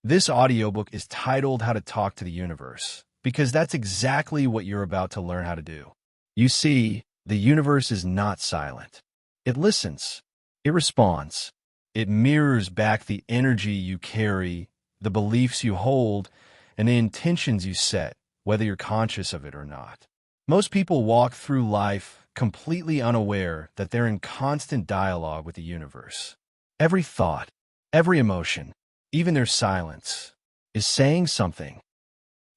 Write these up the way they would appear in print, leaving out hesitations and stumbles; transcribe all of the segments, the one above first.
This audiobook is titled How to Talk to the Universe, because that's exactly what you're about to learn how to do. You see, the universe is not silent. It listens. It responds. It mirrors back the energy you carry, the beliefs you hold, and the intentions you set, whether you're conscious of it or not. Most people walk through life completely unaware that they're in constant dialogue with the universe. Every thought, every emotion, even their silence, is saying something.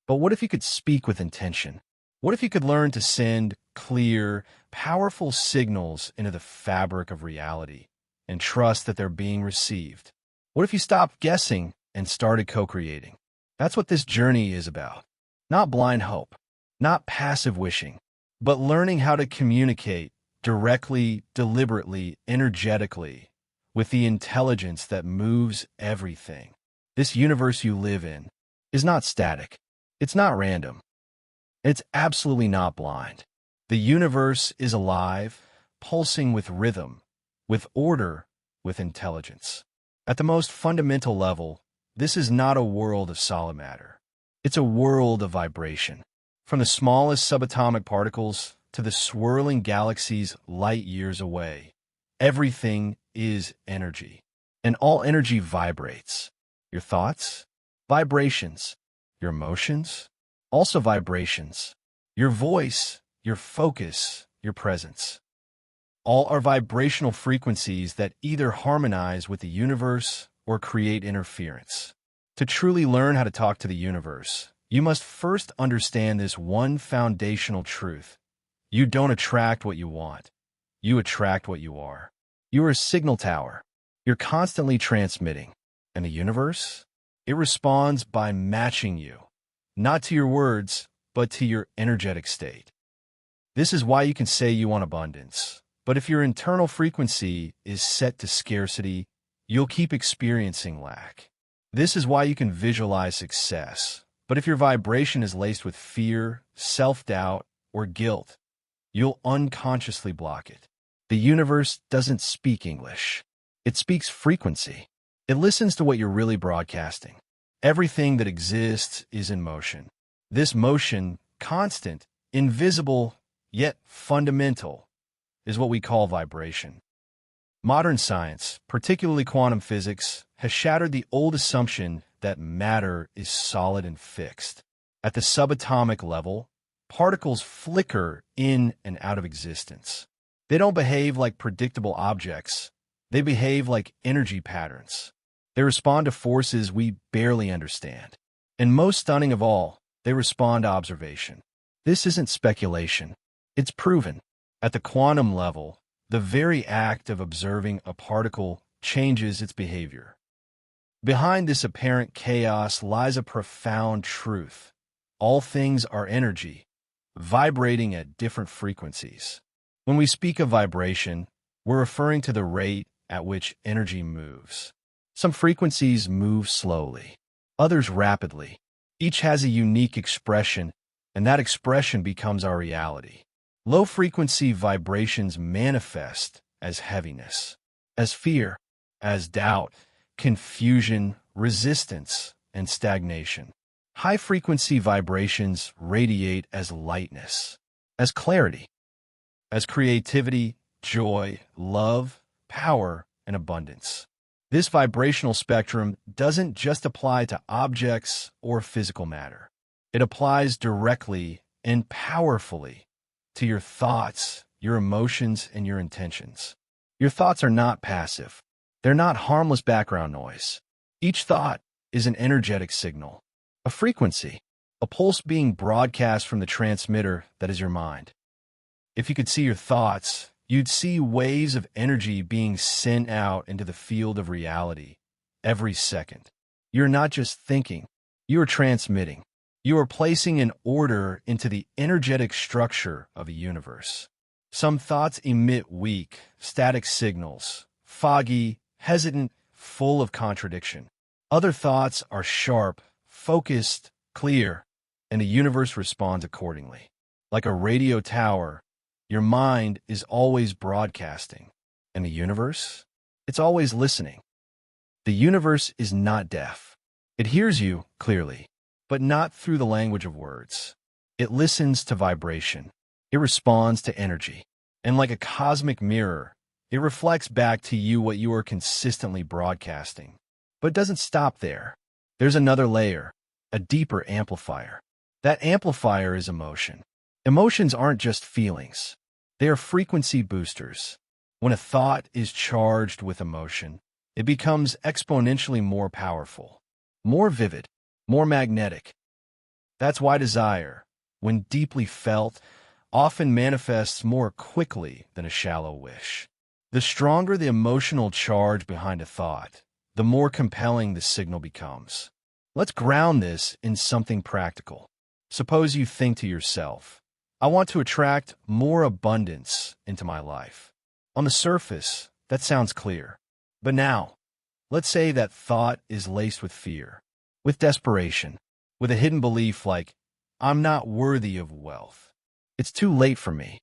But what if you could speak with intention? What if you could learn to send clear, powerful signals into the fabric of reality and trust that they're being received? What if you stopped guessing and started co-creating? That's what this journey is about. Not blind hope, not passive wishing, but learning how to communicate directly, deliberately, energetically, with the intelligence that moves everything. This universe you live in is not static. It's not random. It's absolutely not blind. The universe is alive, pulsing with rhythm, with order, with intelligence. At the most fundamental level, this is not a world of solid matter. It's a world of vibration. From the smallest subatomic particles to the swirling galaxies light years away, everything is energy. And all energy vibrates. Your thoughts? Vibrations. Your emotions? Also vibrations. Your voice, your focus, your presence. All are vibrational frequencies that either harmonize with the universe or create interference. To truly learn how to talk to the universe, you must first understand this one foundational truth. You don't attract what you want. You attract what you are. You are a signal tower. You're constantly transmitting. And the universe? It responds by matching you, not to your words, but to your energetic state. This is why you can say you want abundance. But if your internal frequency is set to scarcity, you'll keep experiencing lack. This is why you can visualize success. But if your vibration is laced with fear, self-doubt, or guilt, you'll unconsciously block it. The universe doesn't speak English. It speaks frequency. It listens to what you're really broadcasting. Everything that exists is in motion. This motion, constant, invisible, yet fundamental, is what we call vibration. Modern science, particularly quantum physics, has shattered the old assumption that matter is solid and fixed. At the subatomic level, particles flicker in and out of existence. They don't behave like predictable objects. They behave like energy patterns. They respond to forces we barely understand. And most stunning of all, they respond to observation. This isn't speculation. It's proven. At the quantum level, the very act of observing a particle changes its behavior. Behind this apparent chaos lies a profound truth. All things are energy, vibrating at different frequencies. When we speak of vibration, we're referring to the rate at which energy moves. Some frequencies move slowly, others rapidly. Each has a unique expression, and that expression becomes our reality. Low-frequency vibrations manifest as heaviness, as fear, as doubt, confusion, resistance, and stagnation. High-frequency vibrations radiate as lightness, as clarity, as creativity, joy, love, power, and abundance. This vibrational spectrum doesn't just apply to objects or physical matter. It applies directly and powerfully to your thoughts, your emotions, and your intentions. Your thoughts are not passive. They're not harmless background noise. Each thought is an energetic signal, a frequency, a pulse being broadcast from the transmitter that is your mind. If you could see your thoughts, you'd see waves of energy being sent out into the field of reality every second. You're not just thinking, you are transmitting. You are placing an order into the energetic structure of a universe. Some thoughts emit weak, static signals, foggy, hesitant, full of contradiction. Other thoughts are sharp, focused, clear, and the universe responds accordingly. Like a radio tower, your mind is always broadcasting, and the universe? It's always listening. The universe is not deaf. It hears you clearly, but not through the language of words. It listens to vibration. It responds to energy. And like a cosmic mirror, it reflects back to you what you are consistently broadcasting. But it doesn't stop there. There's another layer, a deeper amplifier. That amplifier is emotion. Emotions aren't just feelings. They are frequency boosters. When a thought is charged with emotion, it becomes exponentially more powerful, more vivid, more magnetic. That's why desire, when deeply felt, often manifests more quickly than a shallow wish. The stronger the emotional charge behind a thought, the more compelling the signal becomes. Let's ground this in something practical. Suppose you think to yourself, I want to attract more abundance into my life. On the surface, that sounds clear. But now, let's say that thought is laced with fear, with desperation, with a hidden belief like, I'm not worthy of wealth. It's too late for me.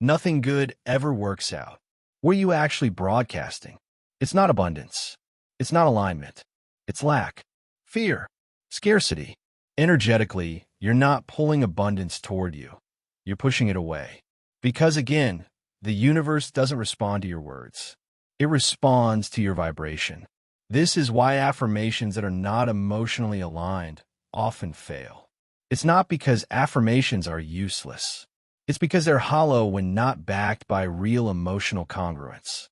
Nothing good ever works out. What are you actually broadcasting? It's not abundance. It's not alignment. It's lack, fear, scarcity. Energetically, you're not pulling abundance toward you. You're pushing it away. Because again, the universe doesn't respond to your words. It responds to your vibration. This is why affirmations that are not emotionally aligned often fail. It's not because affirmations are useless. It's because they're hollow when not backed by real emotional congruence.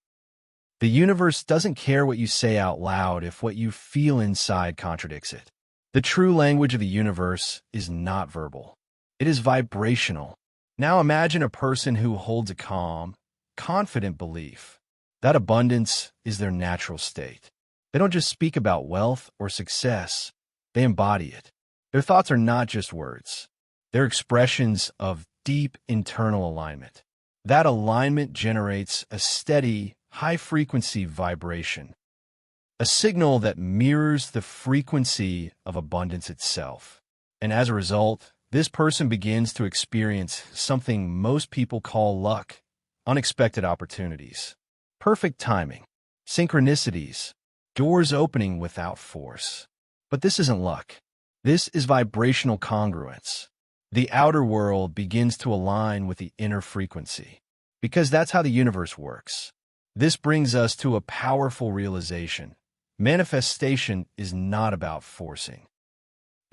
The universe doesn't care what you say out loud if what you feel inside contradicts it. The true language of the universe is not verbal. It is vibrational. Now imagine a person who holds a calm, confident belief that abundance is their natural state. They don't just speak about wealth or success, they embody it. Their thoughts are not just words. They're expressions of deep internal alignment. That alignment generates a steady, high-frequency vibration, a signal that mirrors the frequency of abundance itself. And as a result, this person begins to experience something most people call luck, unexpected opportunities, perfect timing, synchronicities, doors opening without force. But this isn't luck. This is vibrational congruence. The outer world begins to align with the inner frequency, because that's how the universe works. This brings us to a powerful realization. Manifestation is not about forcing.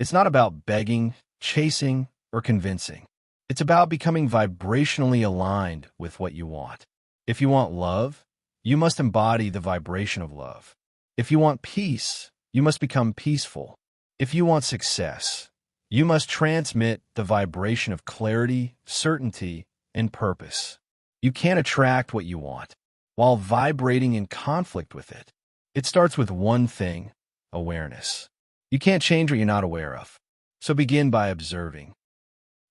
It's not about begging, chasing, or convincing. It's about becoming vibrationally aligned with what you want. If you want love, you must embody the vibration of love. If you want peace, you must become peaceful. If you want success, you must transmit the vibration of clarity, certainty, and purpose. You can't attract what you want while vibrating in conflict with it. It starts with one thing, awareness. You can't change what you're not aware of. So begin by observing.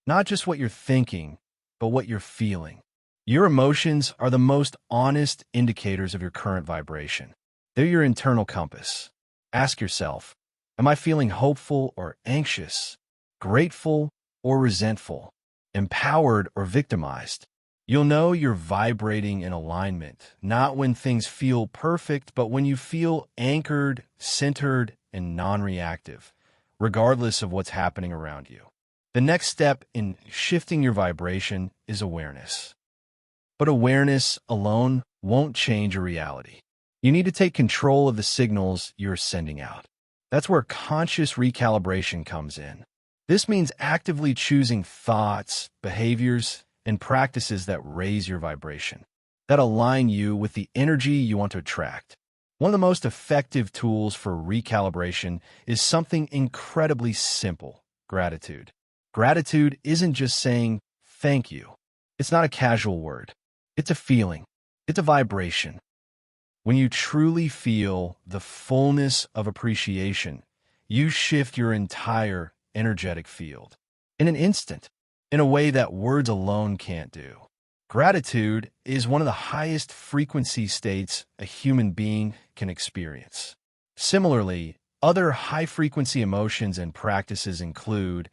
Not just what you're thinking, but what you're feeling. Your emotions are the most honest indicators of your current vibration. They're your internal compass. Ask yourself, am I feeling hopeful or anxious, grateful or resentful, empowered or victimized? You'll know you're vibrating in alignment, not when things feel perfect, but when you feel anchored, centered, and non-reactive, regardless of what's happening around you. The next step in shifting your vibration is awareness. But awareness alone won't change your reality. You need to take control of the signals you're sending out. That's where conscious recalibration comes in. This means actively choosing thoughts, behaviors, and practices that raise your vibration, that align you with the energy you want to attract. One of the most effective tools for recalibration is something incredibly simple: gratitude. Gratitude isn't just saying thank you. It's not a casual word. It's a feeling. It's a vibration. When you truly feel the fullness of appreciation, you shift your entire energetic field in an instant, in a way that words alone can't do. Gratitude is one of the highest frequency states a human being can experience. Similarly, other high-frequency emotions and practices include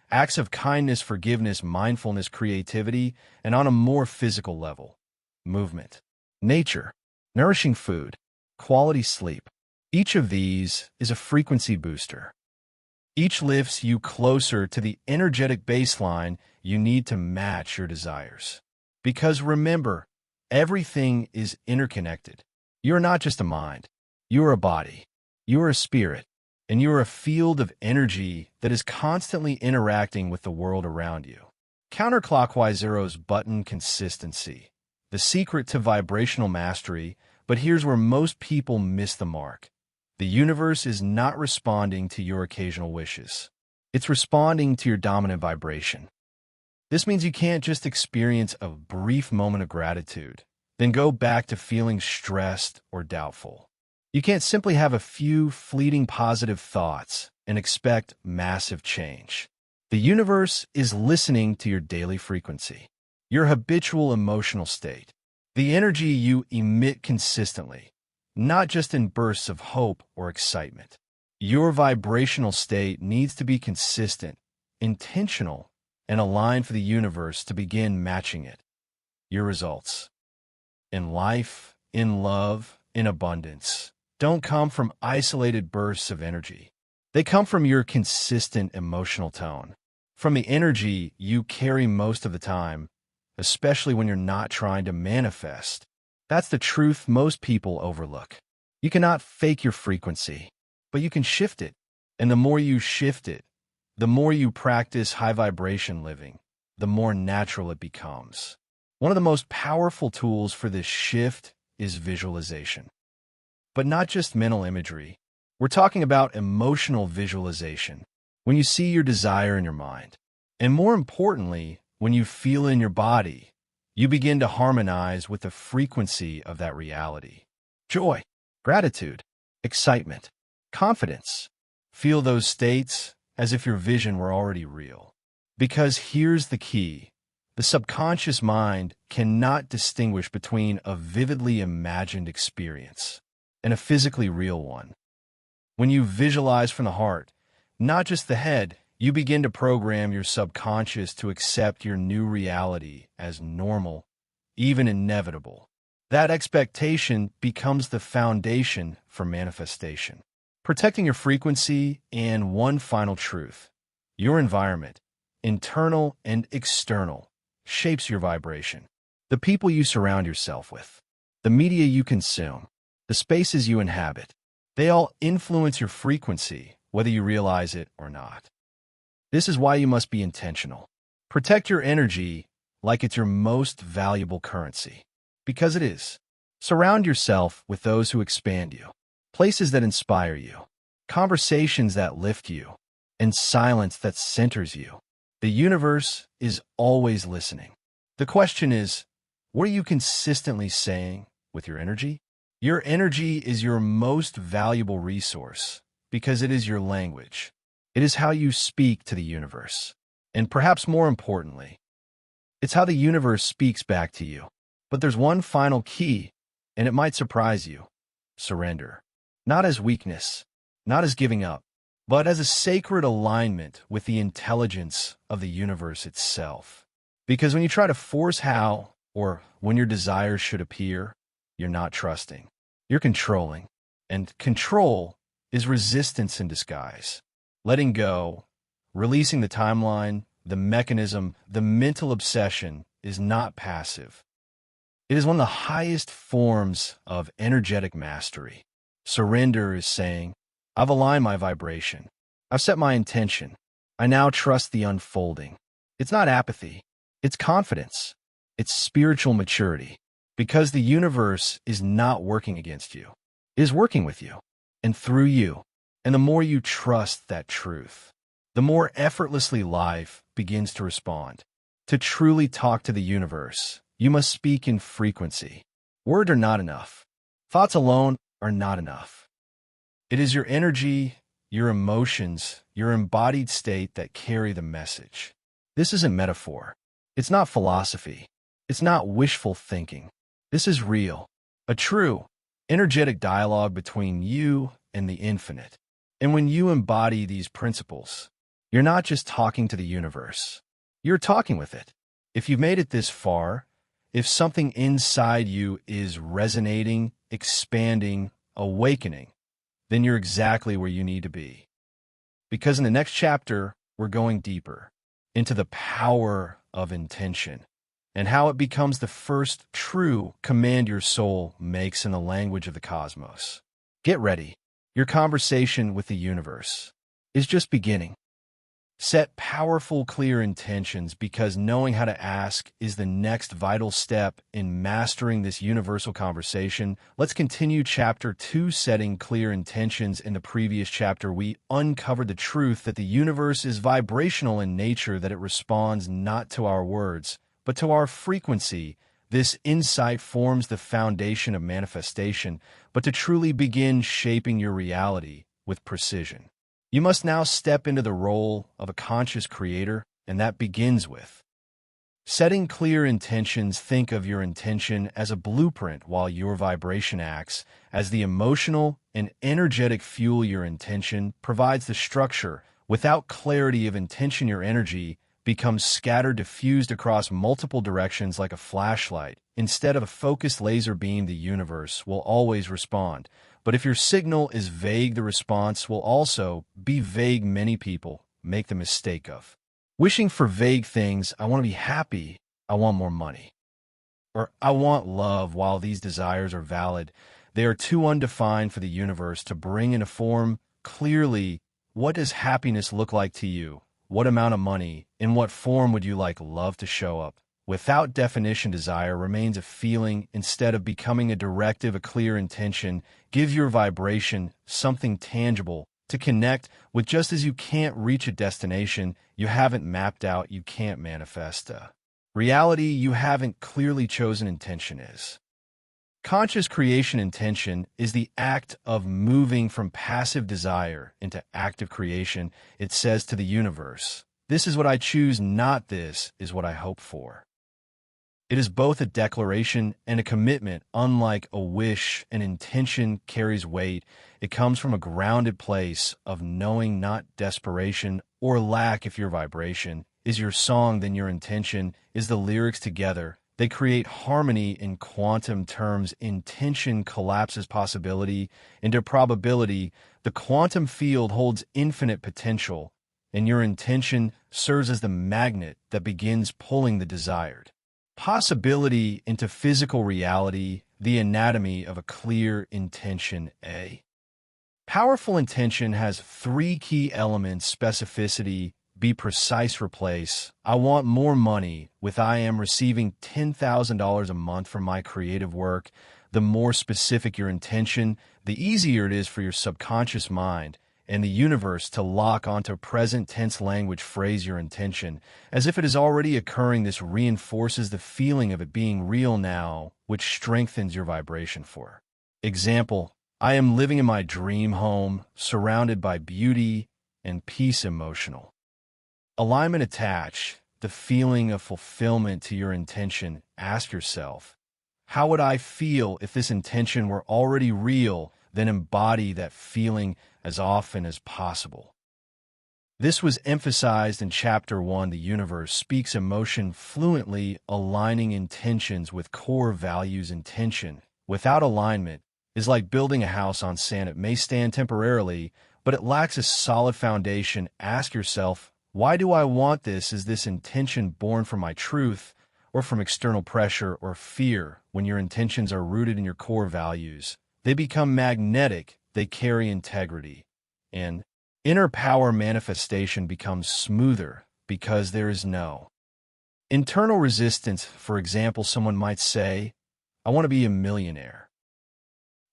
acts of kindness, forgiveness, mindfulness, creativity, and on a more physical level, movement, nature, nourishing food, quality sleep. Each of these is a frequency booster. Each lifts you closer to the energetic baseline you need to match your desires. Because remember, everything is interconnected. You're not just a mind. You're a body. You're a spirit. And you're a field of energy that is constantly interacting with the world around you. Counterclockwise arrows button consistency. The secret to vibrational mastery, but here's where most people miss the mark. The universe is not responding to your occasional wishes. It's responding to your dominant vibration. This means you can't just experience a brief moment of gratitude, then go back to feeling stressed or doubtful. You can't simply have a few fleeting positive thoughts and expect massive change. The universe is listening to your daily frequency, your habitual emotional state, the energy you emit consistently, not just in bursts of hope or excitement. Your vibrational state needs to be consistent, intentional, and aligned for the universe to begin matching it. Your results in life, in love, in abundance don't come from isolated bursts of energy. They come from your consistent emotional tone, from the energy you carry most of the time, especially when you're not trying to manifest. That's the truth most people overlook. You cannot fake your frequency, but you can shift it. And the more you shift it, the more you practice high vibration living, the more natural it becomes. One of the most powerful tools for this shift is visualization. But not just mental imagery. We're talking about emotional visualization. When you see your desire in your mind, and more importantly, when you feel it in your body, you begin to harmonize with the frequency of that reality. Joy, gratitude, excitement, confidence. Feel those states as if your vision were already real. Because here's the key. The subconscious mind cannot distinguish between a vividly imagined experience and a physically real one. When you visualize from the heart, not just the head, you begin to program your subconscious to accept your new reality as normal, even inevitable. That expectation becomes the foundation for manifestation. Protecting your frequency and one final truth. Your environment, internal and external, shapes your vibration. The people you surround yourself with, the media you consume, the spaces you inhabit, they all influence your frequency, whether you realize it or not. This is why you must be intentional. Protect your energy like it's your most valuable currency. Because it is. Surround yourself with those who expand you, places that inspire you, conversations that lift you, and silence that centers you. The universe is always listening. The question is, what are you consistently saying with your energy? Your energy is your most valuable resource because it is your language. It is how you speak to the universe. And perhaps more importantly, it's how the universe speaks back to you. But there's one final key, and it might surprise you. Surrender. Not as weakness, not as giving up, but as a sacred alignment with the intelligence of the universe itself. Because when you try to force how or when your desires should appear, you're not trusting. You're controlling. And control is resistance in disguise. Letting go, releasing the timeline, the mechanism, the mental obsession is not passive. It is one of the highest forms of energetic mastery. Surrender is saying, I've aligned my vibration. I've set my intention. I now trust the unfolding. It's not apathy. It's confidence. It's spiritual maturity. Because the universe is not working against you. It is working with you and through you. And the more you trust that truth, the more effortlessly life begins to respond. To truly talk to the universe, you must speak in frequency. Words are not enough. Thoughts alone are not enough. It is your energy, your emotions, your embodied state that carry the message. This isn't metaphor. It's not philosophy. It's not wishful thinking. This is real, a true, energetic dialogue between you and the infinite. And when you embody these principles, you're not just talking to the universe. You're talking with it. If you've made it this far, if something inside you is resonating, expanding, awakening, then you're exactly where you need to be. Because in the next chapter, we're going deeper into the power of intention and how it becomes the first true command your soul makes in the language of the cosmos. Get ready. Your conversation with the universe is just beginning. Set powerful, clear intentions because knowing how to ask is the next vital step in mastering this universal conversation. Let's continue Chapter 2, setting clear intentions. In the previous chapter, we uncovered the truth that the universe is vibrational in nature, that it responds not to our words, but to our frequency. This insight forms the foundation of manifestation, but to truly begin shaping your reality with precision, you must now step into the role of a conscious creator, and that begins with setting clear intentions. Think of your intention as a blueprint, while your vibration acts as the emotional and energetic fuel. Your intention provides the structure. Without clarity of intention, your energy becomes scattered, diffused across multiple directions like a flashlight. Instead of a focused laser beam, the universe will always respond. But if your signal is vague, the response will also be vague. Many people make the mistake of wishing for vague things. I want to be happy. I want more money. Or I want love. While these desires are valid, they are too undefined for the universe to bring into form clearly. What does happiness look like to you? What amount of money? In what form would you like love to show up? Without definition, desire remains a feeling instead of becoming a directive. A clear intention gives your vibration something tangible to connect with. Just as you can't reach a destination you haven't mapped out, you can't manifest a reality you haven't clearly chosen. Intention is conscious creation. Intention is the act of moving from passive desire into active creation. It says to the universe, "This is what I choose, not this is what I hope for." It is both a declaration and a commitment. Unlike a wish, an intention carries weight. It comes from a grounded place of knowing, not desperation or lack. If your vibration is your song, then your intention is the lyrics. Together, they create harmony. In quantum terms, intention collapses possibility into probability. The quantum field holds infinite potential, and your intention serves as the magnet that begins pulling the desired possibility into physical reality. The anatomy of a clear intention. A powerful intention has three key elements: specificity, be precise, replace "I want more money" with "I am receiving $10,000 a month from my creative work." The more specific your intention, the easier it is for your subconscious mind and the universe to lock onto present tense language. Phrase your intention as if it is already occurring. This reinforces the feeling of it being real now, which strengthens your vibration. For example, I am living in my dream home, surrounded by beauty and peace. Emotional alignment. Attach the feeling of fulfillment to your intention. Ask yourself, how would I feel if this intention were already real? Then embody that feeling as often as possible. This was emphasized in Chapter 1. The universe speaks emotion fluently, aligning intentions with core values. Intention without alignment is like building a house on sand. It may stand temporarily, but it lacks a solid foundation. Ask yourself, why do I want this? Is this intention born from my truth or from external pressure or fear? When your intentions are rooted in your core values, they become magnetic. They carry integrity, and inner power. Manifestation becomes smoother because there is no internal resistance. For example, someone might say, "I want to be a millionaire."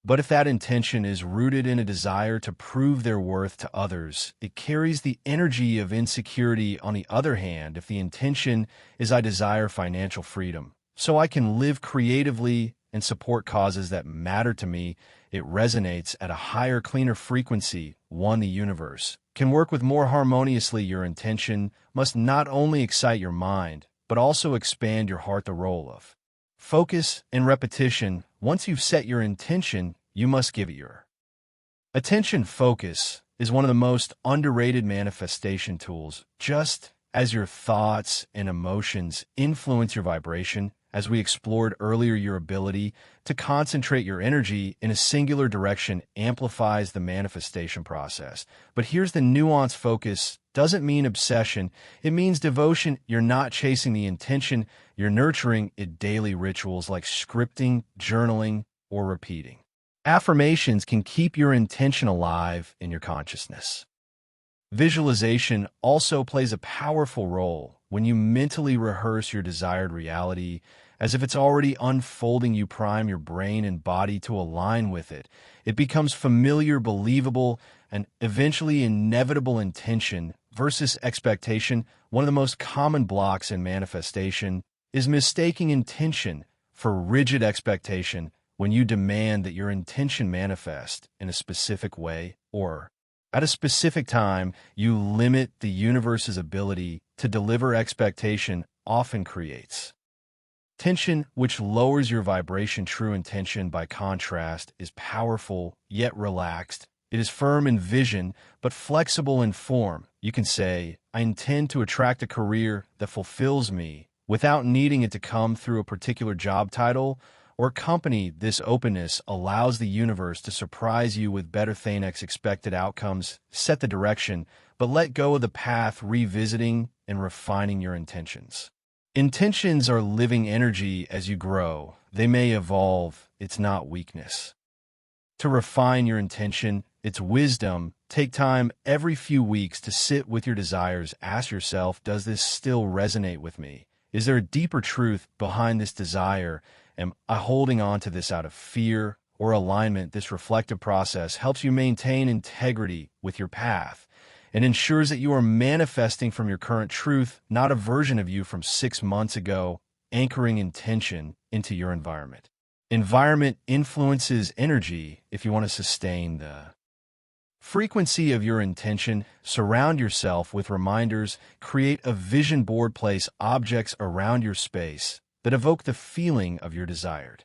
But if that intention is rooted in a desire to prove their worth to others, it carries the energy of insecurity. On the other hand, if the intention is "I desire financial freedom so I can live creatively and support causes that matter to me," it resonates at a higher, cleaner frequency. The universe can work with more harmoniously. Your intention must not only excite your mind, but also expand your heart. The role of focus and repetition. Once you've set your intention, you must give it your attention. Focus is one of the most underrated manifestation tools. Just as your thoughts and emotions influence your vibration, as we explored earlier, your ability to concentrate your energy in a singular direction amplifies the manifestation process. But here's the nuance: focus doesn't mean obsession, it means devotion. You're not chasing the intention, you're nurturing it. Daily rituals like scripting, journaling, or repeating affirmations can keep your intention alive in your consciousness. Visualization also plays a powerful role. When you mentally rehearse your desired reality as if it's already unfolding, you prime your brain and body to align with it. It becomes familiar, believable, and eventually inevitable. Intention versus expectation. One of the most common blocks in manifestation is mistaking intention for rigid expectation. When you demand that your intention manifest in a specific way or at a specific time, you limit the universe's ability to deliver. Expectation often creates tension, which lowers your vibration. True intention, by contrast, is powerful yet relaxed. It is firm in vision but flexible in form. You can say, "I intend to attract a career that fulfills me," without needing it to come through a particular job title or company. This openness allows the universe to surprise you with better than expected outcomes. Set the direction, but let go of the path, revisiting and refining your intentions. Intentions are living energy. As you grow, they may evolve. It's not weakness. To refine your intention, it's wisdom. Take time every few weeks to sit with your desires. Ask yourself, does this still resonate with me? Is there a deeper truth behind this desire? Am I holding on to this out of fear or alignment? This reflective process helps you maintain integrity with your path and ensures that you are manifesting from your current truth, not a version of you from 6 months ago. Anchoring intention into your environment. Environment influences energy. If you want to sustain the frequency of your intention, surround yourself with reminders. Create a vision board. Place objects around your space that evoke the feeling of your desired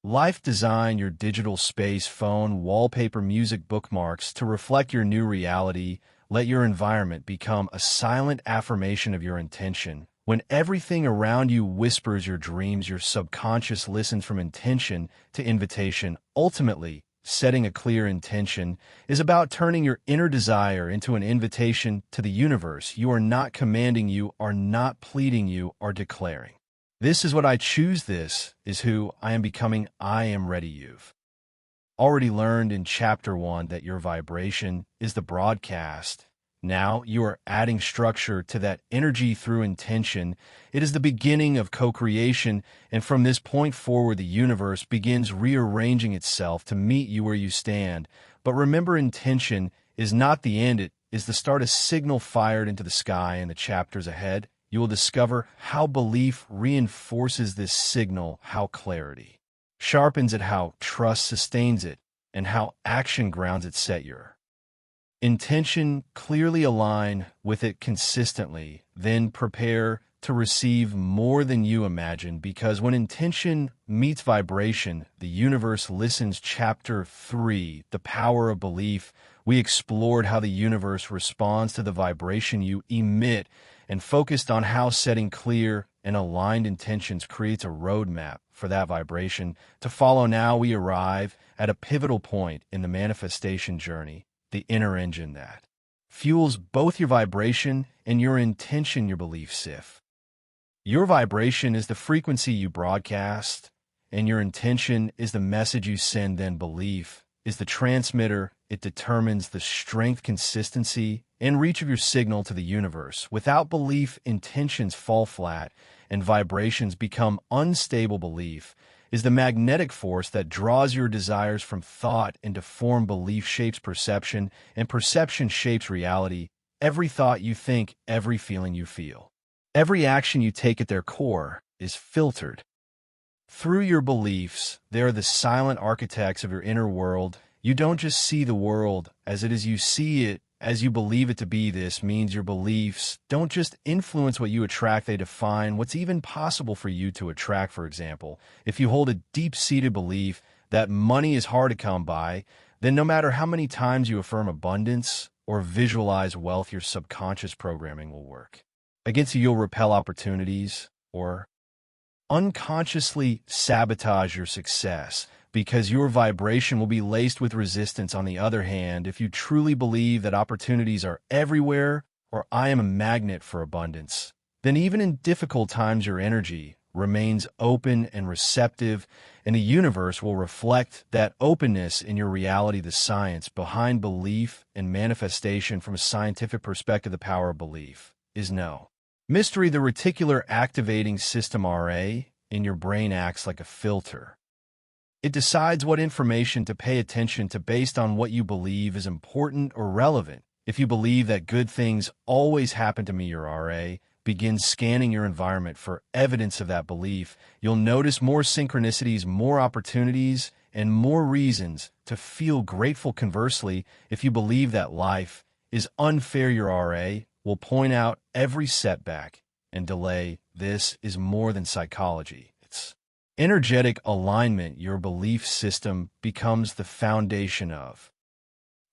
life. Design your digital space, phone, wallpaper, music, bookmarks to reflect your new reality. Let your environment become a silent affirmation of your intention. When everything around you whispers your dreams, your subconscious listens. From intention to invitation. Ultimately, setting a clear intention is about turning your inner desire into an invitation to the universe. You are not commanding, you are not pleading, you are declaring, "This is what I choose. This is who I am becoming. I am ready." You've already learned in Chapter 1 that your vibration is the broadcast. Now you are adding structure to that energy through intention. It is the beginning of co-creation, and from this point forward, the universe begins rearranging itself to meet you where you stand. But remember, intention is not the end. It is the start. A signal fired into the sky. In the chapters ahead, you will discover how belief reinforces this signal, how clarity sharpens it, how trust sustains it, and how action grounds it. Set your intention clearly, align with it consistently, then prepare to receive more than you imagine, because when intention meets vibration, the universe listens. Chapter 3, The Power of Belief. We explored how the universe responds to the vibration you emit and focused on how setting clear and aligned intentions creates a roadmap for that vibration to follow. Now we arrive at a pivotal point in the manifestation journey, the inner engine that fuels both your vibration and your intention, your beliefs. If your vibration is the frequency you broadcast, and your intention is the message you send, then belief is the transmitter. It determines the strength, consistency, and reach of your signal to the universe. Without belief, intentions fall flat and vibrations become unstable. Belief is the magnetic force that draws your desires from thought into form. Belief shapes perception, and perception shapes reality. Every thought you think, every feeling you feel, every action you take at their core is filtered through your beliefs. They are the silent architects of your inner world. You don't just see the world as it is, you see it as you believe it to be. This means your beliefs don't just influence what you attract, they define what's even possible for you to attract. For example, if you hold a deep-seated belief that money is hard to come by, then no matter how many times you affirm abundance or visualize wealth, your subconscious programming will work against you. You'll repel opportunities or unconsciously sabotage your success because your vibration will be laced with resistance. On the other hand, if you truly believe that opportunities are everywhere or I am a magnet for abundance, then even in difficult times your energy remains open and receptive, and the universe will reflect that openness in your reality. The science behind belief and manifestation from a scientific perspective, the power of belief is no mystery. The reticular activating system RA in your brain acts like a filter. It decides what information to pay attention to based on what you believe is important or relevant. If you believe that good things always happen to me, your RA begins scanning your environment for evidence of that belief. You'll notice more synchronicities, more opportunities, and more reasons to feel grateful. Conversely, if you believe that life is unfair, your RA will point out every setback and delay. This is more than psychology. It's energetic alignment. Your belief system becomes the foundation of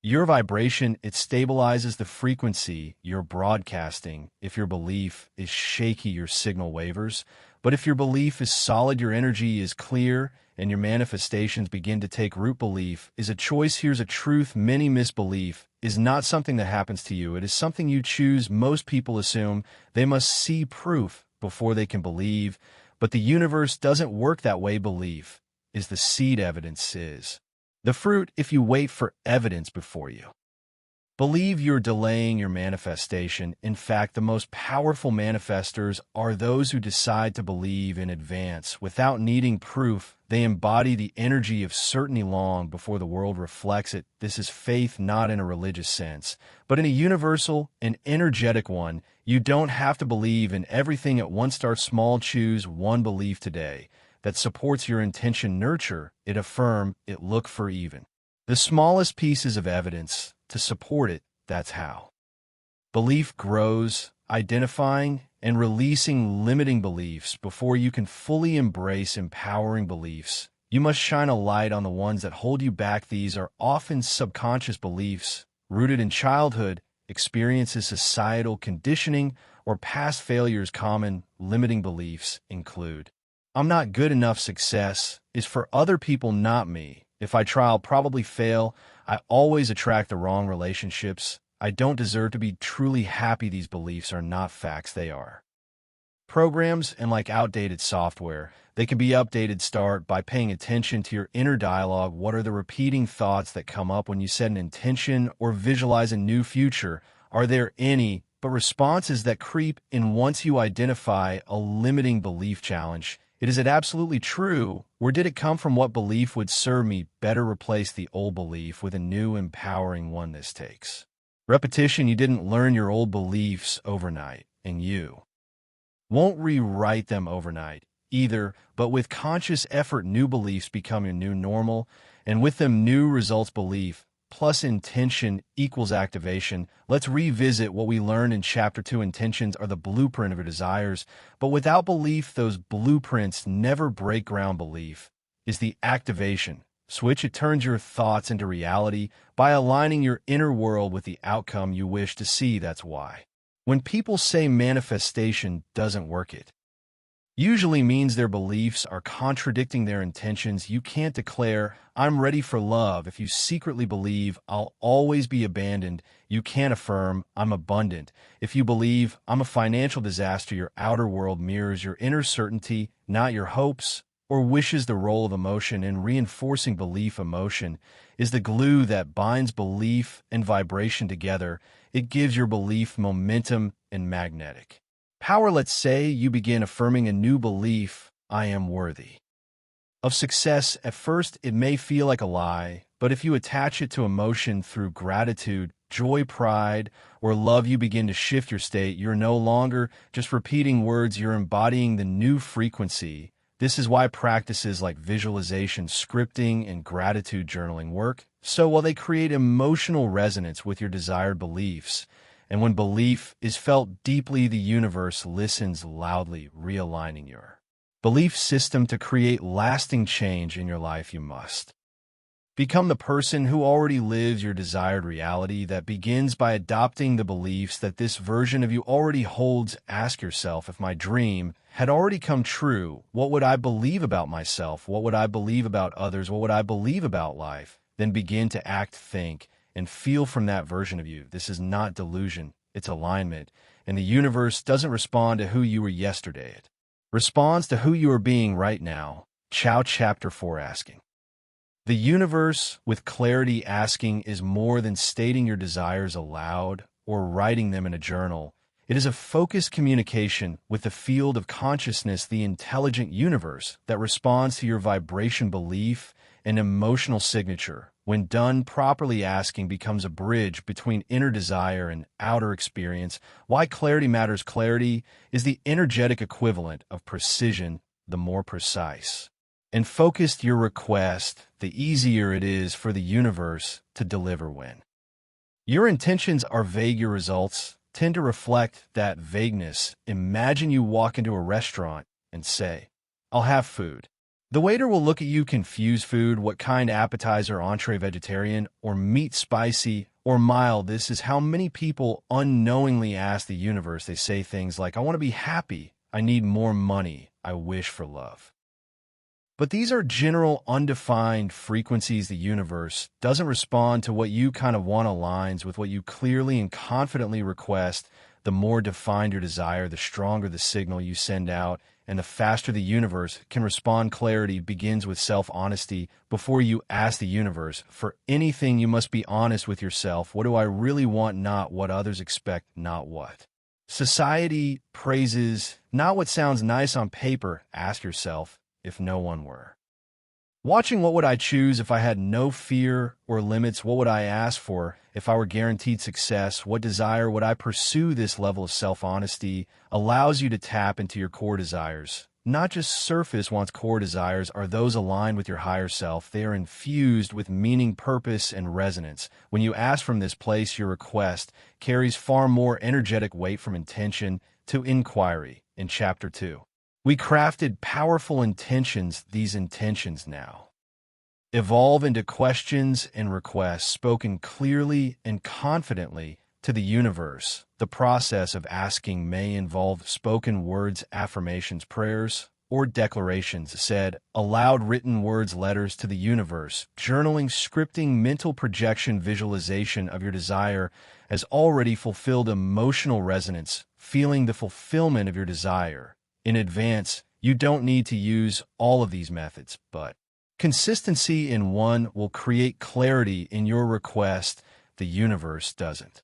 your vibration. It stabilizes the frequency you're broadcasting. If your belief is shaky, your signal wavers. But if your belief is solid, your energy is clear and your manifestations begin to take root. Belief is a choice. Here's a truth many miss. Belief is not something that happens to you. It is something you choose. Most people assume they must see proof before they can believe, but the universe doesn't work that way. Belief is the seed, evidence is the fruit. If you wait for evidence before you believe, you're delaying your manifestation. In fact, the most powerful manifestors are those who decide to believe in advance without needing proof. They embody the energy of certainty long before the world reflects it. This is faith, not in a religious sense, but in a universal and energetic one. You don't have to believe in everything at once. Start small. Choose one belief today that supports your intention. Nurture it, affirm it, look for even the smallest pieces of evidence to support it. That's how belief grows. Identifying and releasing limiting beliefs before you can fully embrace empowering beliefs. You must shine a light on the ones that hold you back. These are often subconscious beliefs rooted in childhood experiences, societal conditioning, or past failures. Common limiting beliefs include: I'm not good enough. Success is for other people, not me. If I try, I'll probably fail. I always attract the wrong relationships. I don't deserve to be truly happy. These beliefs are not facts. They are programs, and like outdated software, they can be updated. Start by paying attention to your inner dialogue. What are the repeating thoughts that come up when you set an intention or visualize a new future? Are there any but responses that creep in once you identify a limiting belief? Challenge: is it absolutely true? Where did it come from? What belief would serve me better? Replace the old belief with a new, empowering one. This takes repetition. You didn't learn your old beliefs overnight, and you won't rewrite them overnight either, but with conscious effort, new beliefs become your new normal, and with them, new results. Belief plus intention equals activation. Let's revisit what we learned in Chapter 2. Intentions are the blueprint of your desires, but without belief, those blueprints never break ground. Belief is the activation switch. It turns your thoughts into reality by aligning your inner world with the outcome you wish to see. That's why when people say manifestation doesn't work, it usually means their beliefs are contradicting their intentions. You can't declare, I'm ready for love, if you secretly believe, I'll always be abandoned. You can't affirm, I'm abundant, if you believe, I'm a financial disaster. Your outer world mirrors your inner certainty, not your hopes or wishes. The role of emotion in reinforcing belief: emotion is the glue that binds belief and vibration together. It gives your belief momentum and magnetic power. Let's say you begin affirming a new belief: I am worthy of success. At first, it may feel like a lie, but if you attach it to emotion through gratitude, joy, pride, or love, you begin to shift your state. You're no longer just repeating words, you're embodying the new frequency. This is why practices like visualization, scripting, and gratitude journaling work so well. They create emotional resonance with your desired beliefs. And when belief is felt deeply, the universe listens loudly, realigning your belief system to create lasting change in your life. You must Become the person who already lives your desired reality that begins by adopting the beliefs that this version of you already holds. Ask yourself, if my dream had already come true, what would I believe about myself? What would I believe about others? What would I believe about life? Then begin to act, think, and feel from that version of you. This is not delusion, it's alignment. And the universe doesn't respond to who you were yesterday. It responds to who you are being right now. Chapter 4 Asking. The universe, with clarity asking, is more than stating your desires aloud or writing them in a journal. It is a focused communication with the field of consciousness, the intelligent universe, that responds to your vibration belief and emotional signature. When done properly, asking becomes a bridge between inner desire and outer experience. Why clarity matters. Clarity is the energetic equivalent of precision. The more precise and focused your request, the easier it is for the universe to deliver. When your intentions are vague, your results tend to reflect that vagueness. Imagine you walk into a restaurant and say, "I'll have food." The waiter will look at you confused. Food? What kind? Appetizer, entree, vegetarian, or meat, spicy or mild? This is how many people unknowingly ask the universe. They say things like, "I want to be happy. I need more money. I wish for love." But these are general, undefined frequencies. The universe doesn't respond to what you kind of want, aligns with what you clearly and confidently request. The more defined your desire, the stronger the signal you send out, and the faster the universe can respond. Clarity begins with self-honesty. Before you ask the universe for anything, you must be honest with yourself. What do I really want? Not what others expect, not what society praises, not what sounds nice on paper. Ask yourself, if no one were watching, what would I choose? If I had no fear or limits, what would I ask for? If I were guaranteed success, what desire would I pursue? This level of self-honesty allows you to tap into your core desires. Not just surface wants. Core desires are those aligned with your higher self. They are infused with meaning, purpose, and resonance. When you ask from this place, your request carries far more energetic weight from intention to inquiry. In Chapter 2, we crafted powerful intentions. These intentions now evolve into questions and requests spoken clearly and confidently to the universe. The process of asking may involve spoken words, affirmations, prayers, or declarations said aloud, written words, letters to the universe, journaling, scripting, mental projection, visualization of your desire as already fulfilled, emotional resonance, feeling the fulfillment of your desire in advance. You don't need to use all of these methods, but consistency in one will create clarity in your request. The universe doesn't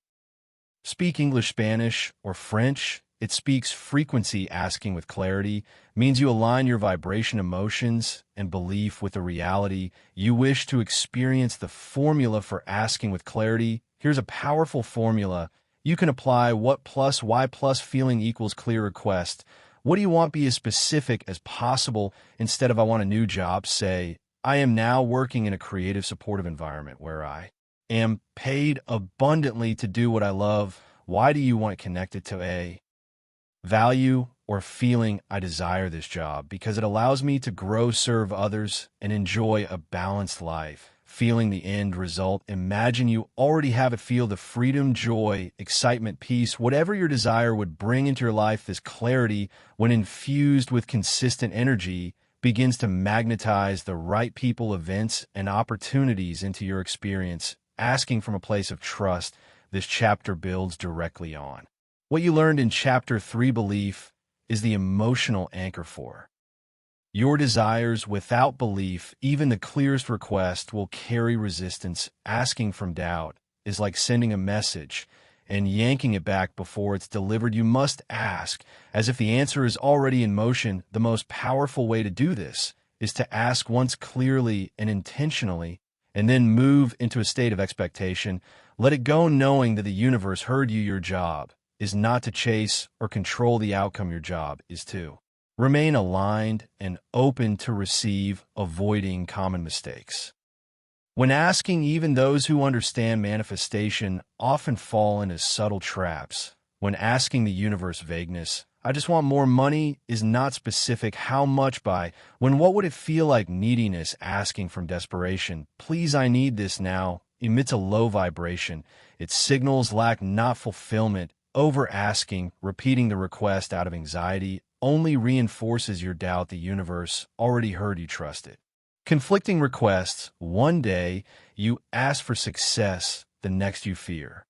speak English, Spanish, or French. It speaks frequency. Asking with clarity means you align your vibration, emotions, and belief with the reality you wish to experience. The formula for asking with clarity. Here's a powerful formula you can apply. What plus Y plus feeling equals clear request. What do you want? Be as specific as possible. Instead of "I want a new job," say, "I am now working in a creative, supportive environment where I am paid abundantly to do what I love." Why do you want it? Connected to a value or feeling. I desire this job because it allows me to grow, serve others, and enjoy a balanced life. Feeling the end result. Imagine you already have it. Feel the freedom, joy, excitement, peace, whatever your desire would bring into your life. This clarity, when infused with consistent energy, begins to magnetize the right people, events, and opportunities into your experience. Asking from a place of trust. This chapter builds directly on what you learned in Chapter 3. Belief is the emotional anchor for your desires. Without belief, even the clearest request will carry resistance. Asking from doubt is like sending a message and yanking it back before it's delivered. You must ask as if the answer is already in motion. The most powerful way to do this is to ask once clearly and intentionally, and then move into a state of expectation. Let it go, knowing that the universe heard you. Your job is not to chase or control the outcome. Your job is to remain aligned and open to receive, avoiding common mistakes. When asking, even those who understand manifestation often fall into subtle traps. When asking the universe, vagueness. I just want more money is not specific how much by, when what would it feel like neediness asking from desperation, please I need this now, emits a low vibration. Its signals lack not fulfillment, over asking, repeating the request out of anxiety, only reinforces your doubt the universe already heard you trust it. Conflicting requests, one day you ask for success, the next you fear.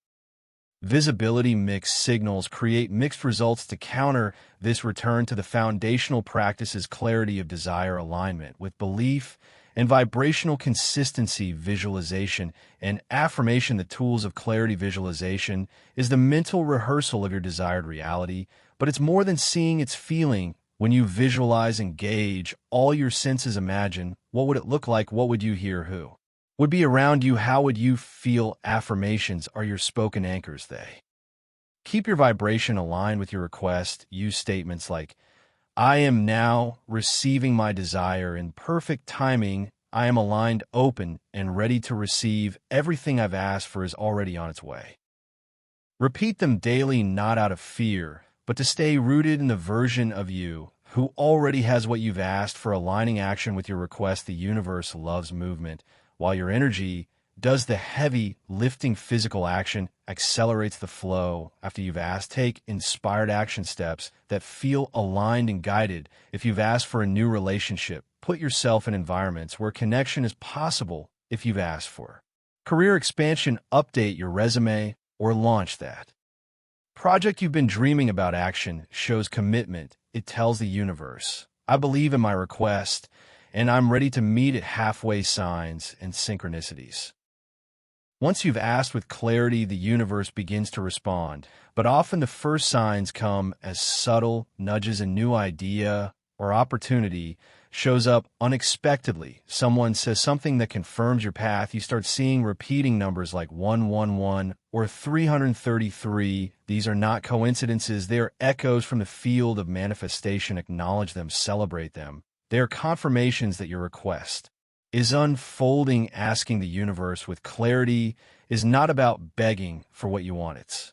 Visibility mixed signals create mixed results. To counter this, return to the foundational practices clarity of desire alignment with belief and vibrational consistency visualization and affirmation. The tools of clarity visualization is the mental rehearsal of your desired reality, but it's more than seeing, it's feeling. When you visualize and gauge all your senses, imagine what would it look like, what would you hear, who would be around you, how would you feel. Affirmations are your spoken anchors. They keep your vibration aligned with your request. Use statements like, I am now receiving my desire in perfect timing. I am aligned, open, and ready to receive. Everything I've asked for is already on its way. Repeat them daily, not out of fear, but to stay rooted in the version of you who already has what you've asked for. Aligning action with your request. The universe loves movement, while your energy does the heavy lifting. Physical action accelerates the flow. After you've asked, take inspired action steps that feel aligned and guided. If you've asked for a new relationship, put yourself in environments where connection is possible. If you've asked for career expansion, update your resume or launch that project you've been dreaming about. Action shows commitment. It tells the universe, I believe in my request, and I'm ready to meet it halfway. Signs and synchronicities. Once you've asked with clarity, the universe begins to respond, but often the first signs come as subtle nudges. A new idea or opportunity shows up unexpectedly. Someone says something that confirms your path. You start seeing repeating numbers like 111 or 333. These are not coincidences. They are echoes from the field of manifestation. Acknowledge them, celebrate them. They are confirmations that your request is unfolding. Asking the universe with clarity is not about begging for what you want. It's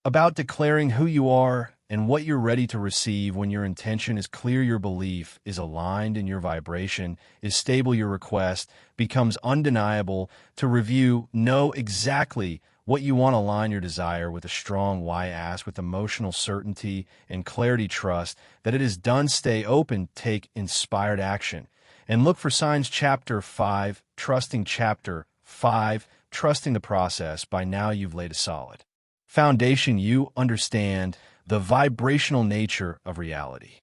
about declaring who you are and what you're ready to receive. When your intention is clear, your belief is aligned, and your vibration is stable, your request becomes undeniable. To review, know exactly what you want. Align your desire with a strong why. Ask with emotional certainty and clarity. Trust that it is done. Stay open. Take inspired action and look for signs. Chapter 5, Trusting. Chapter 5, Trusting the process. By now you've laid a solid foundation. You understand the vibrational nature of reality,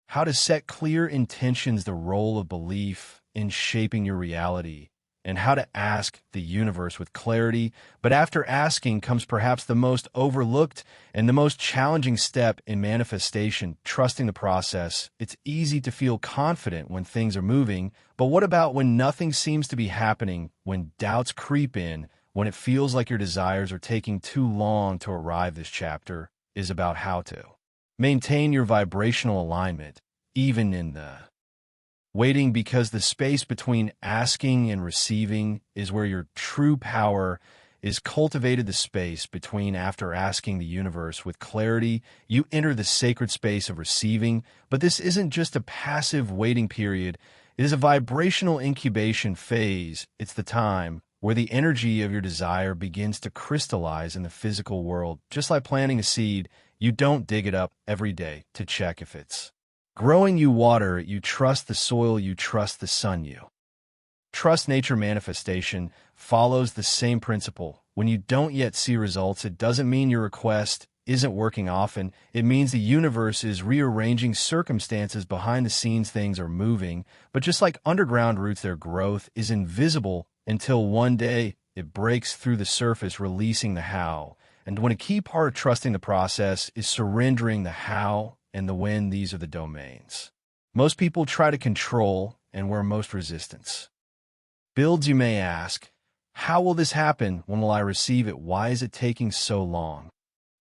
how to set clear intentions, the role of belief in shaping your reality, and how to ask the universe with clarity. But after asking comes perhaps the most overlooked and the most challenging step in manifestation, trusting the process. It's easy to feel confident when things are moving, but what about when nothing seems to be happening, when doubts creep in, when it feels like your desires are taking too long to arrive? This chapter is about how to maintain your vibrational alignment, even in the waiting, because the space between asking and receiving is where your true power is cultivated. The space between. After asking the universe with clarity, you enter the sacred space of receiving. But this isn't just a passive waiting period. It is a vibrational incubation phase. It's the time where the energy of your desire begins to crystallize in the physical world. Just like planting a seed, you don't dig it up every day to check if it's growing. You water it, you trust the soil, you trust the sun, you trust nature. Manifestation follows the same principle. When you don't yet see results, it doesn't mean your request isn't working. Often, it means the universe is rearranging circumstances behind the scenes. Things are moving, but just like underground roots, their growth is invisible until one day it breaks through the surface, releasing the how. And when a key part of trusting the process is surrendering the how and the when, these are the domains most people try to control and where most resistance builds. You may ask, how will this happen? When will I receive it? Why is it taking so long?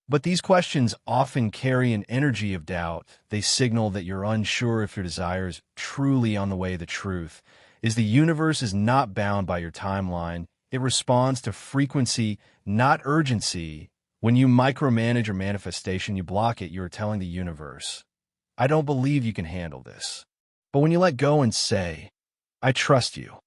But these questions often carry an energy of doubt. They signal that you're unsure if your desire is truly on the way. The truth is the universe is not bound by your timeline. It responds to frequency, not urgency. When you micromanage your manifestation, you block it, you are telling the universe, I don't believe you can handle this. But when you let go and say, I trust you,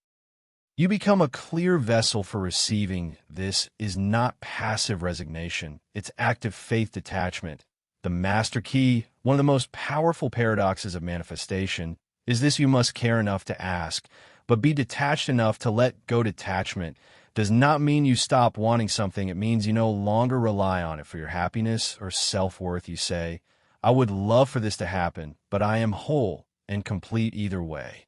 you become a clear vessel for receiving. This is not passive resignation. It's active faith detachment. The master key, one of the most powerful paradoxes of manifestation, is this: you must care enough to ask, but be detached enough to let go. Detachment does not mean you stop wanting something. It means you no longer rely on it for your happiness or self-worth. You say, I would love for this to happen, but I am whole and complete either way.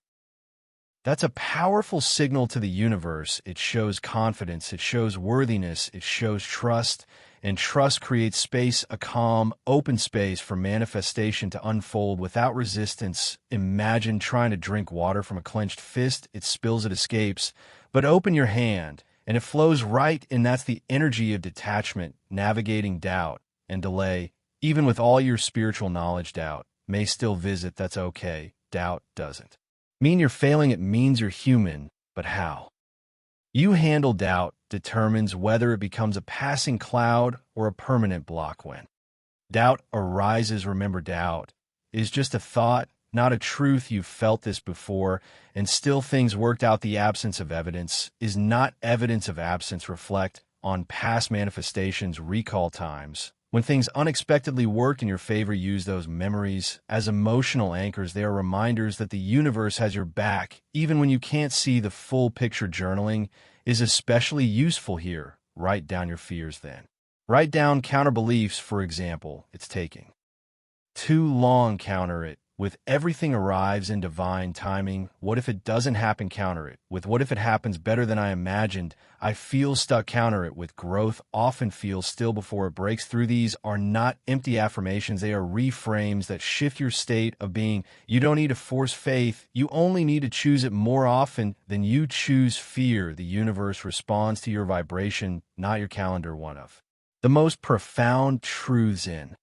That's a powerful signal to the universe. It shows confidence, it shows worthiness, it shows trust, and trust creates space, a calm, open space for manifestation to unfold without resistance. Imagine trying to drink water from a clenched fist. It spills, it escapes, but open your hand, and it flows right, and that's the energy of detachment, navigating doubt and delay. Even with all your spiritual knowledge, doubt may still visit. That's okay. Doubt doesn't mean you're failing, it means you're human. But how you handle doubt determines whether it becomes a passing cloud or a permanent block. When doubt arises, remember, doubt is just a thought, not a truth. You've felt this before, and still things worked out. The absence of evidence is not evidence of absence. Reflect on past manifestations, recall times when things unexpectedly worked in your favor. Use those memories as emotional anchors. They are reminders that the universe has your back, even when you can't see the full picture. Journaling is especially useful here. Write down your fears then. Write down counter beliefs. For example, it's taking too long. Counter it with everything arrives in divine timing. What if it doesn't happen? Counter it with what if it happens better than I imagined? I feel stuck. Counter it with growth often feels still before it breaks through. These are not empty affirmations. They are reframes that shift your state of being. You don't need to force faith. You only need to choose it more often than you choose fear. The universe responds to your vibration, not your calendar. One of the most profound truths in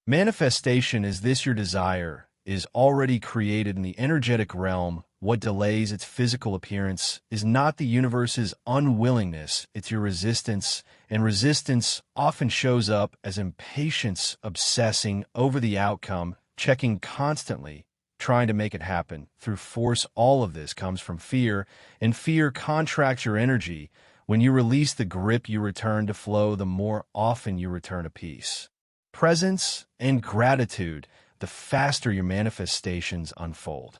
manifestation is this: your desire is already created in the energetic realm. What delays its physical appearance is not the universe's unwillingness, it's your resistance. And resistance often shows up as impatience, obsessing over the outcome, checking constantly, trying to make it happen through force. All of this comes from fear, and fear contracts your energy. When you release the grip, you return to flow. The more often you return to peace, presence, and gratitude, the faster your manifestations unfold.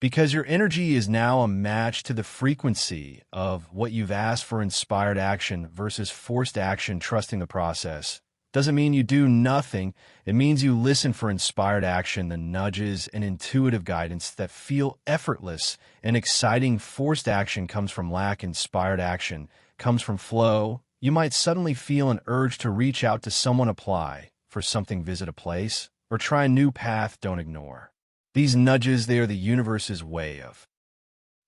Because your energy is now a match to the frequency of what you've asked for. Inspired action versus forced action. Trusting the process doesn't mean you do nothing. It means you listen for inspired action, the nudges and intuitive guidance that feel effortless and exciting. Forced action comes from lack. Inspired action comes from flow. You might suddenly feel an urge to reach out to someone, apply for something, visit a place, or try a new path. Don't ignore these nudges. They are the universe's way of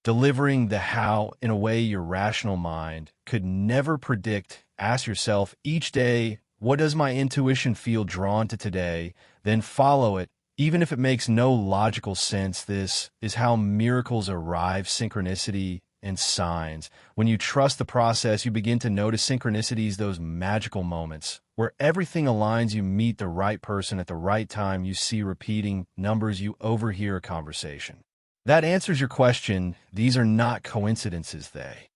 delivering the how in a way your rational mind could never predict. Ask yourself each day, what does my intuition feel drawn to today? Then follow it, even if it makes no logical sense. This is how miracles arrive. Synchronicity and signs. When you trust the process, you begin to notice synchronicities, those magical moments where everything aligns. You meet the right person at the right time. You see repeating numbers. You overhear a conversation that answers your question. These are not coincidences. They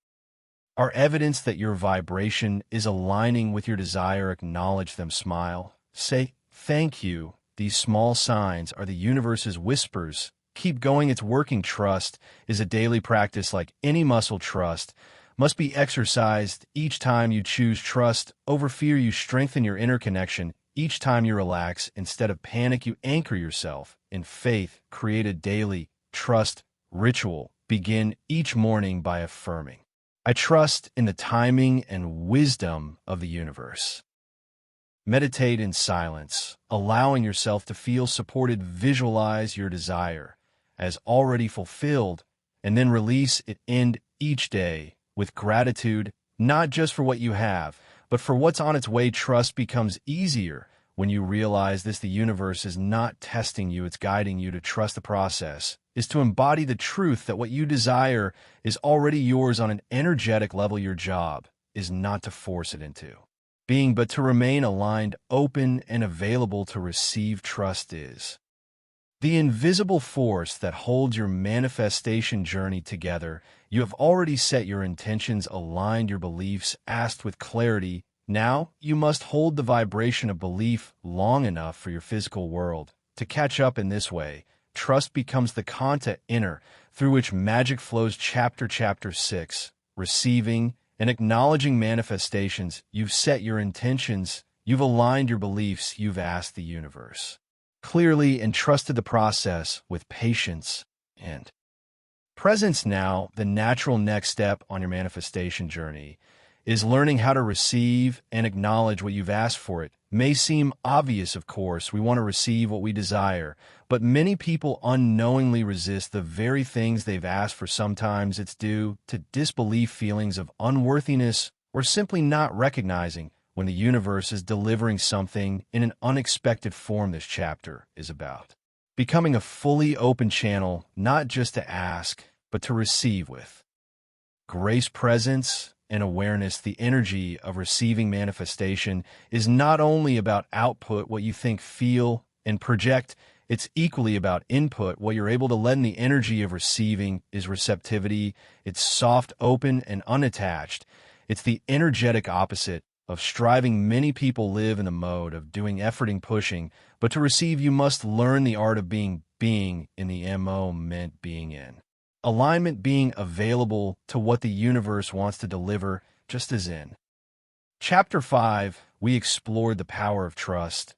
are evidence that your vibration is aligning with your desire. Acknowledge them. Smile. Say thank you. These small signs are the universe's whispers. Keep going. It's working. Trust is a daily practice like any muscle. Trust must be exercised. Each time you choose trust over fear, you strengthen your inner connection. Each time you relax instead of panic, you anchor yourself in faith. Create a daily trust ritual. Begin each morning by affirming, I trust in the timing and wisdom of the universe. Meditate in silence, allowing yourself to feel supported. Visualize your desire as already fulfilled, and then release it. End each day with gratitude, not just for what you have, but for what's on its way. Trust becomes easier when you realize this. The universe is not testing you, it's guiding you. To trust the process is to embody the truth that what you desire is already yours on an energetic level. Your job is not to force it into being, but to remain aligned, open, and available to receive. Trust is the invisible force that holds your manifestation journey together. You have already set your intentions, aligned your beliefs, asked with clarity. Now, you must hold the vibration of belief long enough for your physical world to catch up. In this way, trust becomes the content inner through which magic flows. Chapter 6, Receiving and Acknowledging Manifestations. You've set your intentions, you've aligned your beliefs, you've asked the universe clearly and trusted the process with patience and presence. Now, the natural next step on your manifestation journey is learning how to receive and acknowledge what you've asked for. It may seem obvious, of course, we want to receive what we desire, but many people unknowingly resist the very things they've asked for. Sometimes it's due to disbelief, feelings of unworthiness, or simply not recognizing when the universe is delivering something in an unexpected form. This chapter is about becoming a fully open channel, not just to ask, but to receive with grace, presence, and awareness. The energy of receiving manifestation is not only about output, what you think, feel, and project. It's equally about input, what you're able to let in. The energy of receiving is receptivity. It's soft, open, and unattached. It's the energetic opposite of striving. Many people live in the mode of doing, efforting, pushing, but to receive, you must learn the art of being in the moment, being in alignment, being available to what the universe wants to deliver. Just as in Chapter 5, we explored the power of trust.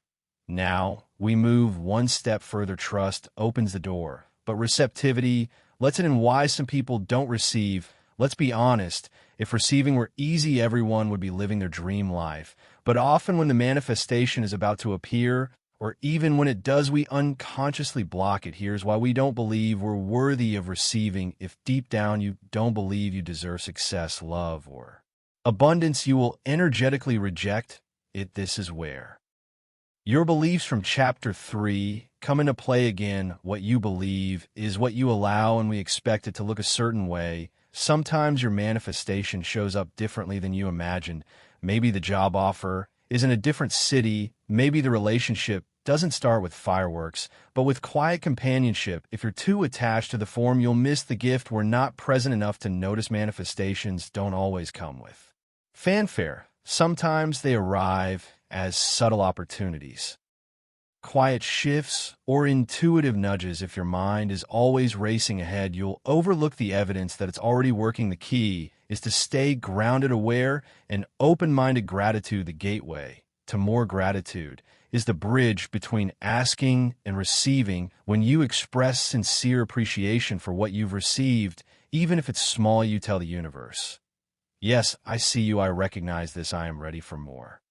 Now, we move one step further. Trust opens the door, but receptivity lets it in. Why some people don't receive? Let's be honest, if receiving were easy, everyone would be living their dream life. But often when the manifestation is about to appear, or even when it does, we unconsciously block it. Here's why: we don't believe we're worthy of receiving. If deep down you don't believe you deserve success, love, or abundance, you will energetically reject it. This is where your beliefs from Chapter 3 come into play again. What you believe is what you allow, and we expect it to look a certain way. Sometimes your manifestation shows up differently than you imagined. Maybe the job offer is in a different city. Maybe the relationship doesn't start with fireworks, but with quiet companionship. If you're too attached to the form, you'll miss the gift. We're not present enough to notice. Manifestations don't always come with fanfare. Sometimes they arrive as subtle opportunities, quiet shifts, or intuitive nudges. If your mind is always racing ahead, you'll overlook the evidence that it's already working. The key is to stay grounded, aware, and open-minded. Gratitude, the gateway to more gratitude, is the bridge between asking and receiving. When you express sincere appreciation for what you've received, even if it's small, you tell the universe, "Yes, I see you, I recognize this, I am ready for more."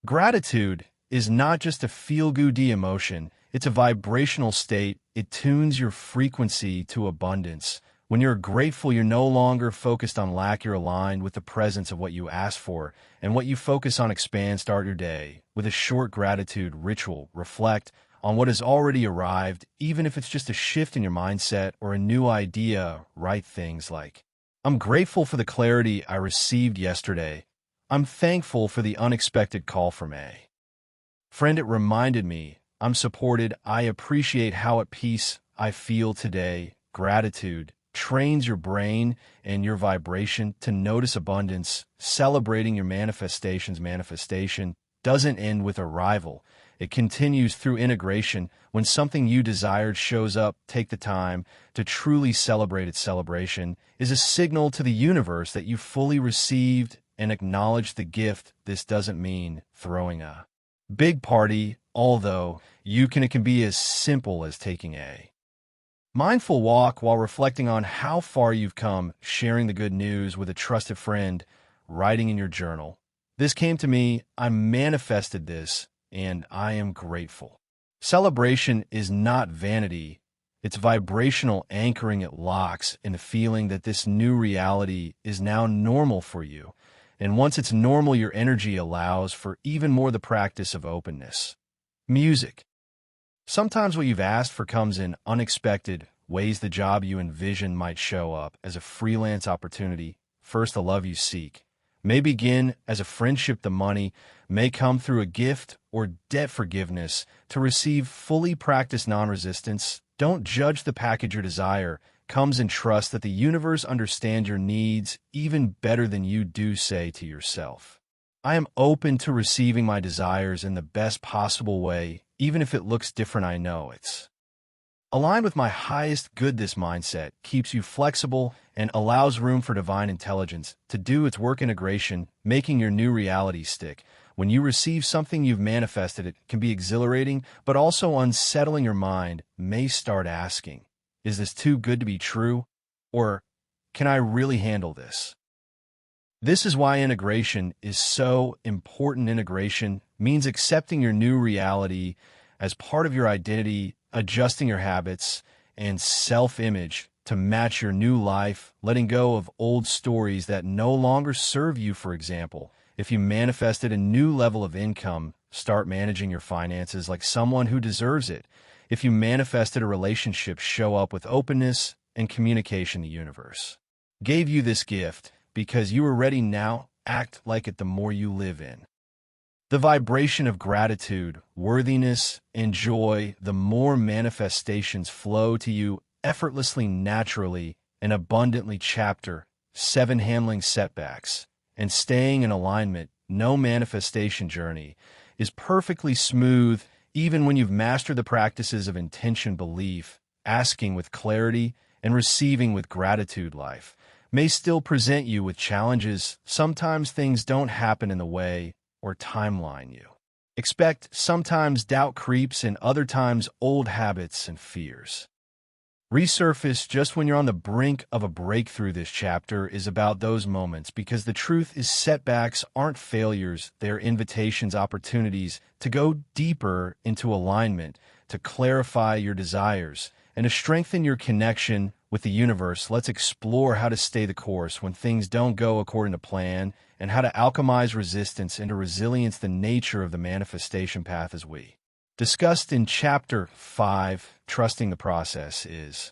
Gratitude is not just a feel-good emotion, it's a vibrational state. It tunes your frequency to abundance. When you're grateful, you're no longer focused on lack, you're aligned with the presence of what you asked for, and what you focus on expands. Start your day with a short gratitude ritual. Reflect on what has already arrived, even if it's just a shift in your mindset or a new idea. Write things like, "I'm grateful for the clarity I received yesterday. I'm thankful for the unexpected call from a friend. It reminded me I'm supported. I appreciate how at peace I feel today." Gratitude trains your brain and your vibration to notice abundance. Celebrating your manifestations. Manifestation doesn't end with arrival. It continues through integration. When something you desired shows up, take the time to truly celebrate it. Celebration is a signal to the universe that you fully received and acknowledge the gift. This doesn't mean throwing a big party, although it can be as simple as taking a mindful walk while reflecting on how far you've come, sharing the good news with a trusted friend, writing in your journal, "This came to me, I manifested this, and I am grateful." Celebration is not vanity, it's vibrational anchoring. It locks in the feeling that this new reality is now normal for you. And once it's normal, your energy allows for even more. The practice of openness. Music. Sometimes what you've asked for comes in unexpected ways. The job you envision might show up as a freelance opportunity. First, the love you seek may begin as a friendship. The money may come through a gift or debt forgiveness. To receive, fully practice non-resistance. Don't judge the package. Your desire comes and trust that the universe understands your needs even better than you do. Say to yourself, I am open to receiving my desires in the best possible way, even if it looks different. I know it's aligned with my highest good. This mindset keeps you flexible and allows room for divine intelligence to do its work. Integration, making your new reality stick. When you receive something you've manifested, it can be exhilarating, but also unsettling. Your mind may start asking, is this too good to be true? Or can I really handle this? This is why integration is so important. Integration means accepting your new reality as part of your identity, adjusting your habits and self-image to match your new life, letting go of old stories that no longer serve you. For example, if you manifested a new level of income, start managing your finances like someone who deserves it. If you manifested a relationship, show up with openness and communication. The universe gave you this gift because you are ready now. Act like it. The more you live in the vibration of gratitude, worthiness, and joy, the more manifestations flow to you effortlessly, naturally, and abundantly. Chapter 7: Handling Setbacks and Staying in Alignment. No manifestation journey is perfectly smooth. Even when you've mastered the practices of intention, belief, asking with clarity, and receiving with gratitude, life may still present you with challenges. Sometimes things don't happen in the way or timeline you expect. Sometimes doubt creeps, and other times old habits and fears resurface just when you're on the brink of a breakthrough. This chapter is about those moments because the truth is setbacks aren't failures. They're invitations, opportunities to go deeper into alignment, to clarify your desires, and to strengthen your connection with the universe. Let's explore how to stay the course when things don't go according to plan, and how to alchemize resistance into resilience. The nature of the manifestation path, as we discussed in Chapter 5, Trusting the Process, is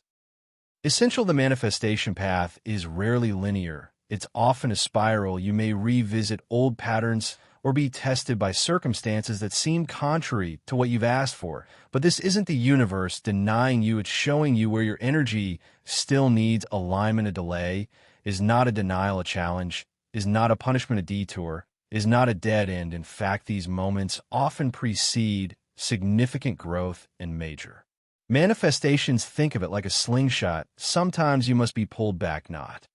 essential. The manifestation path is rarely linear. It's often a spiral. You may revisit old patterns or be tested by circumstances that seem contrary to what you've asked for. But this isn't the universe denying you. It's showing you where your energy still needs alignment. A delay is not a denial. A challenge is not a punishment. A detour is not a dead end. In fact, these moments often precede significant growth and major manifestations. Think of it like a slingshot. Sometimes you must be pulled back, not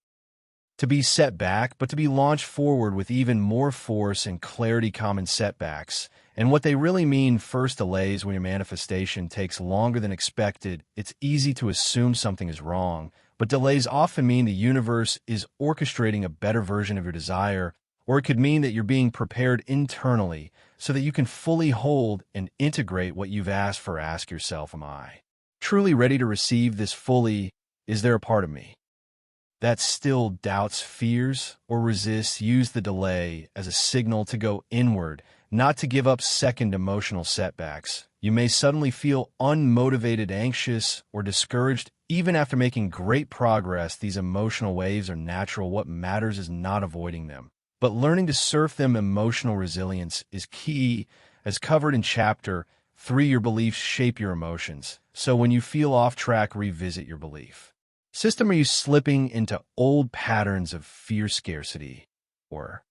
to be set back, but to be launched forward with even more force and clarity. Common setbacks and what they really mean. First, delays. When your manifestation takes longer than expected, it's easy to assume something is wrong, but delays often mean the universe is orchestrating a better version of your desire, or it could mean that you're being prepared internally so that you can fully hold and integrate what you've asked for. Ask yourself, am I truly ready to receive this fully? Is there a part of me that still doubts, fears, or resists? Use the delay as a signal to go inward, not to give up. Second, emotional setbacks. You may suddenly feel unmotivated, anxious, or discouraged, even after making great progress. These emotional waves are natural. What matters is not avoiding them, but learning to surf them. Emotional resilience is key, as covered in Chapter 3. Your beliefs shape your emotions. So when you feel off track, revisit your belief system. Are you slipping into old patterns of fear, scarcity, or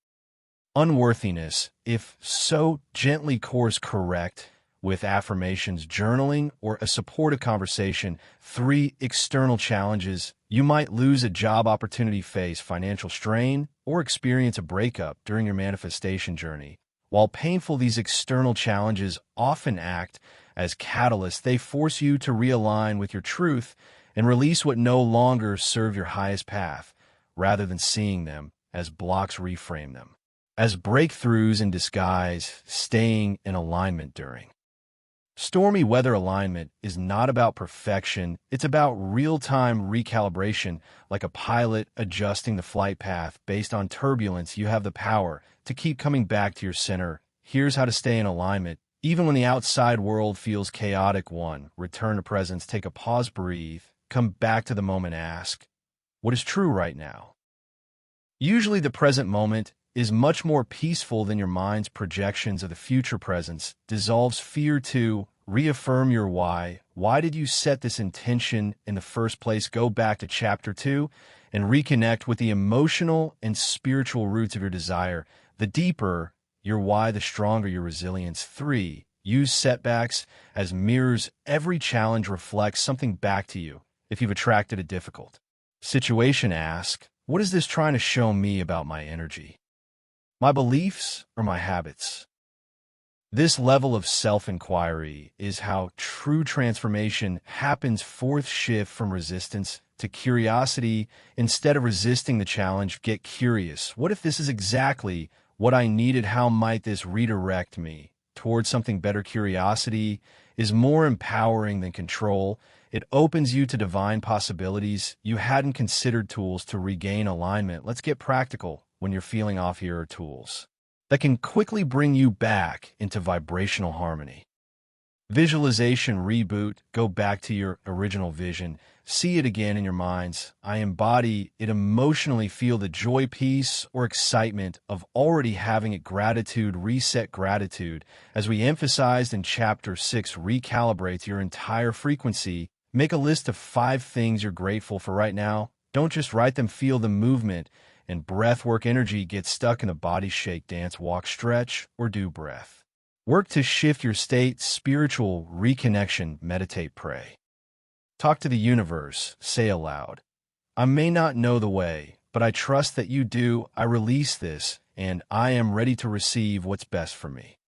unworthiness? If so, gently course correct with affirmations, journaling, or a supportive conversation. 3, external challenges. You might lose a job opportunity, face financial strain, or experience a breakup during your manifestation journey. While painful, these external challenges often act as catalysts. They force you to realign with your truth and release what no longer serve your highest path. Rather than seeing them as blocks, reframe them as breakthroughs in disguise. Staying in alignment during stormy weather. Alignment is not about perfection. It's about real-time recalibration. Like a pilot adjusting the flight path based on turbulence, you have the power to keep coming back to your center. Here's how to stay in alignment even when the outside world feels chaotic. 1, return to presence. Take a pause, breathe, come back to the moment. Ask, what is true right now? Usually the present moment is much more peaceful than your mind's projections of the future presence, dissolves fear to reaffirm your why. Why did you set this intention in the first place? Go back to chapter 2 and reconnect with the emotional and spiritual roots of your desire. The deeper your why, the stronger your resilience. 3. Use setbacks as mirrors. Every challenge reflects something back to you. If you've attracted a difficult situation, ask, what is this trying to show me about my energy, my beliefs, or my habits? This level of self-inquiry is how true transformation happens. 4th, shift from resistance to curiosity. Instead of resisting the challenge, get curious. What if this is exactly what I needed? How might this redirect me towards something better? Curiosity is more empowering than control. It opens you to divine possibilities. You hadn't considered tools to regain alignment. Let's get practical. When you're feeling off, here are tools that can quickly bring you back into vibrational harmony. Visualization reboot. Go back to your original vision. See it again in your minds. I embody it. Emotionally feel the joy, peace, or excitement of already having it. Gratitude. Reset gratitude. As we emphasized in chapter 6, recalibrate your entire frequency. Make a list of 5 things you're grateful for right now. Don't just write them, feel the movement. And breath work. Energy gets stuck in the body. Shake, dance, walk, stretch, or do breath work to shift your state. Spiritual reconnection. Meditate, pray. Talk to the universe. Say aloud, I may not know the way, but I trust that you do. I release this, and I am ready to receive what's best for me.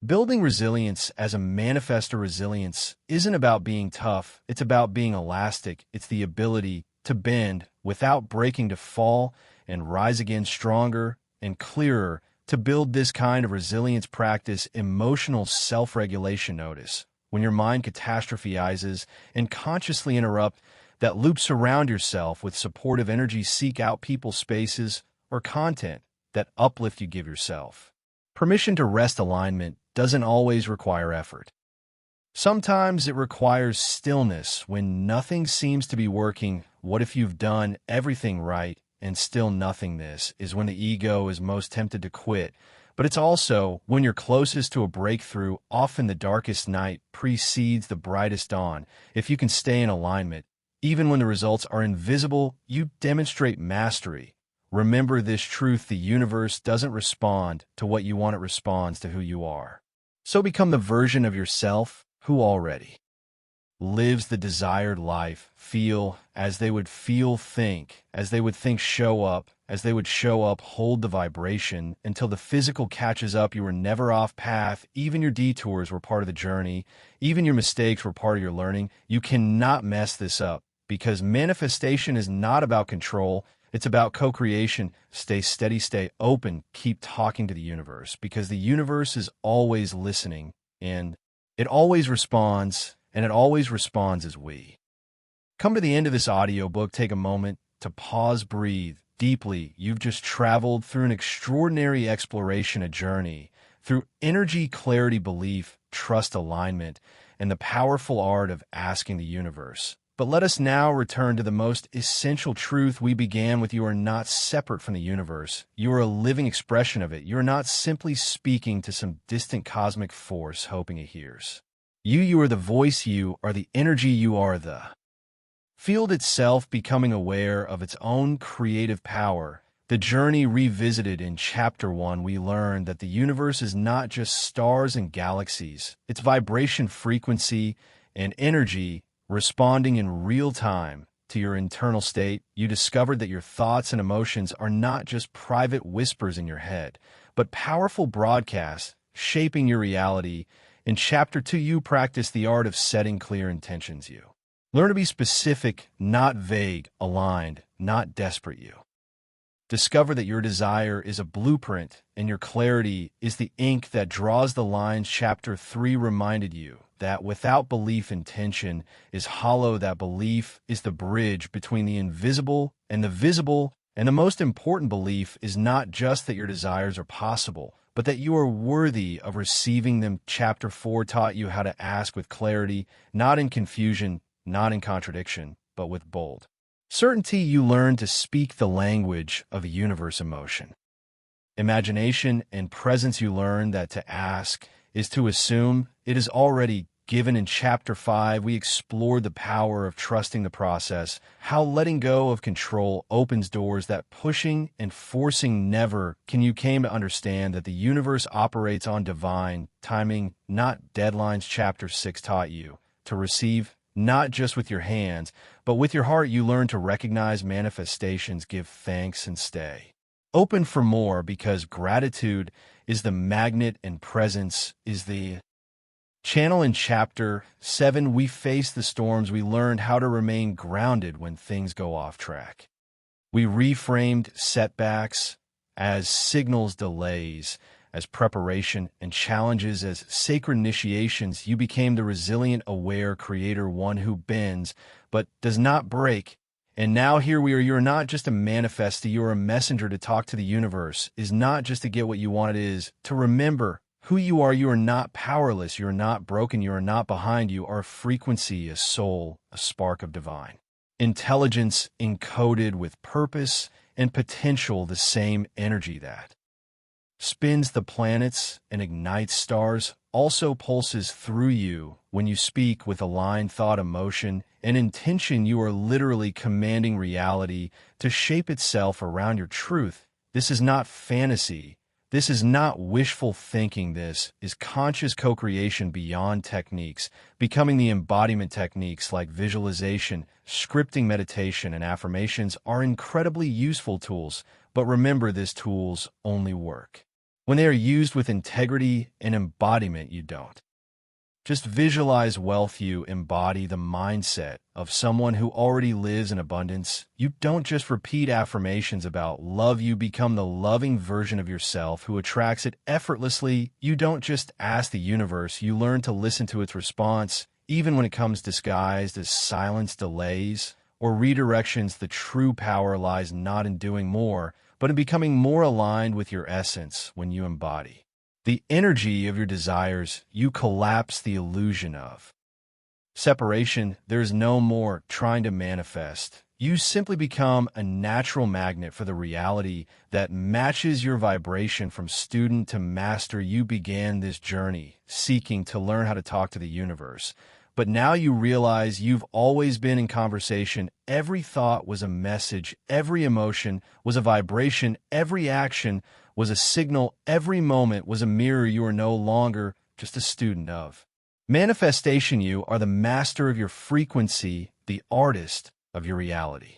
Building resilience as a manifestor. Resilience isn't about being tough. It's about being elastic. It's the ability to bend without breaking, to fall and rise again stronger and clearer. To build this kind of resilience, practice emotional self-regulation. Notice when your mind catastrophizes and consciously interrupt that loop. Surround yourself with supportive energy. Seek out people, spaces, or content that uplift you. Give yourself permission to rest. Alignment doesn't always require effort. Sometimes it requires stillness when nothing seems to be working. What if you've done everything right and still nothing? This is when the ego is most tempted to quit. But it's also when you're closest to a breakthrough. Often the darkest night precedes the brightest dawn. If you can stay in alignment, even when the results are invisible, you demonstrate mastery. Remember this truth: the universe doesn't respond to what you want, it responds to who you are. So become the version of yourself who already lives the desired life. Feel as they would feel, think as they would think, show up as they would show up. Hold the vibration until the physical catches up. You were never off path. Even your detours were part of the journey. Even your mistakes were part of your learning. You cannot mess this up, because manifestation is not about control. It's about co-creation. Stay steady, stay open, keep talking to the universe, because the universe is always listening, and it always responds, as we come to the end of this audiobook. Take a moment to pause, breathe deeply. You've just traveled through an extraordinary exploration, a journey through energy, clarity, belief, trust, alignment, and the powerful art of asking the universe. But let us now return to the most essential truth we began with. You are not separate from the universe. You are a living expression of it. You are not simply speaking to some distant cosmic force hoping it hears. You are the voice. You are the energy. You are the field itself, becoming aware of its own creative power. The journey revisited in chapter 1, we learned that the universe is not just stars and galaxies. It's vibration, frequency, and energy responding in real time to your internal state. You discovered that your thoughts and emotions are not just private whispers in your head, but powerful broadcasts shaping your reality. In chapter 2, you practice the art of setting clear intentions. You learn to be specific, not vague, aligned, not desperate. You discover that your desire is a blueprint and your clarity is the ink that draws the lines. Chapter 3 reminded you that without belief, intention is hollow. That belief is the bridge between the invisible and the visible. And the most important belief is not just that your desires are possible, but that you are worthy of receiving them. Chapter 4 taught you how to ask with clarity, not in confusion, not in contradiction, but with bold certainty. You learn to speak the language of a universe emotion. imagination, and presence. You learn that to ask is to assume. It is already given. In Chapter 5, we explored the power of trusting the process, how letting go of control opens doors that pushing and forcing never can. You came to understand that the universe operates on divine timing, not deadlines. Chapter 6 taught you to receive, not just with your hands, but with your heart. You learn to recognize manifestations, give thanks, and stay open for more, because gratitude is the magnet and presence is the channel. In Chapter 7, we faced the storms. We learned how to remain grounded when things go off track. We reframed setbacks as signals, delays as preparation, and challenges as sacred initiations. You became the resilient, aware creator, one who bends but does not break. And now here we are. You're not just a manifester, you're a messenger. To talk to the universe is not just to get what you want, it is to remember who you are. You are not powerless, you are not broken, you are not behind. You are a frequency, a soul, a spark of divine intelligence encoded with purpose and potential, the same energy that spins the planets and ignites stars also pulses through you when you speak with aligned thought, emotion, and intention. You are literally commanding reality to shape itself around your truth. This is not fantasy. This is not wishful thinking. This is conscious co-creation beyond techniques, becoming the embodiment. Techniques like visualization, scripting, meditation, and affirmations are incredibly useful tools, but remember, these tools only work when they are used with integrity and embodiment. You don't just visualize wealth, you embody the mindset of someone who already lives in abundance. You don't just repeat affirmations about love, you become the loving version of yourself who attracts it effortlessly. You don't just ask the universe, you learn to listen to its response, even when it comes disguised as silence, delays, or redirections. The true power lies not in doing more, but in becoming more aligned with your essence. When you embody the energy of your desires, you collapse the illusion of separation. There's no more trying to manifest. You simply become a natural magnet for the reality that matches your vibration. From student to master, you began this journey seeking to learn how to talk to the universe. But now you realize you've always been in conversation. Every thought was a message. Every emotion was a vibration. Every action was a signal. Every moment was a mirror. You are no longer just a student of manifestation. You are the master of your frequency, the artist of your reality,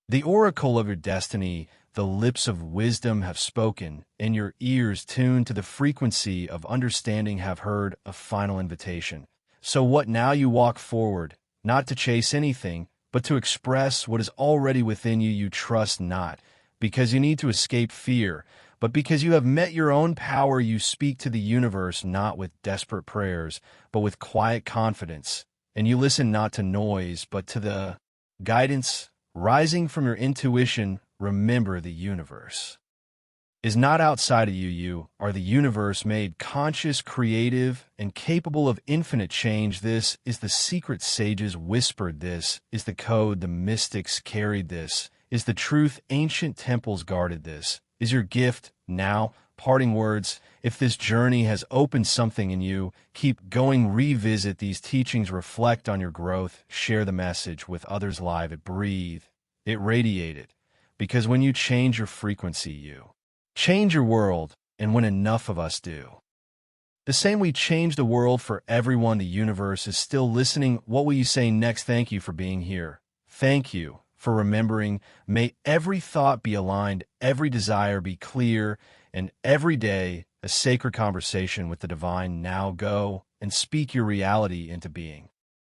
the oracle of your destiny. The lips of wisdom have spoken, and your ears tuned to the frequency of understanding have heard a final invitation. So what now? You walk forward, not to chase anything, but to express what is already within you. You trust not because you need to escape fear, but because you have met your own power. You speak to the universe not with desperate prayers, but with quiet confidence. And you listen not to noise, but to the guidance rising from your intuition. Remember, the universe is not outside of you. You are the universe made conscious, creative, and capable of infinite change. This is the secret sages whispered. This is the code the mystics carried. This is the truth ancient temples guarded. This is your gift now. Parting words: if this journey has opened something in you, keep going. Revisit these teachings, reflect on your growth, share the message with others. Live it, breathe it, radiate it. Because when you change your frequency, you change your world. And when enough of us do the same, we change the world for everyone. The universe is still listening. What will you say next? Thank you for being here. Thank you for remembering. May every thought be aligned, every desire be clear, and every day a sacred conversation with the divine. Now go and speak your reality into being.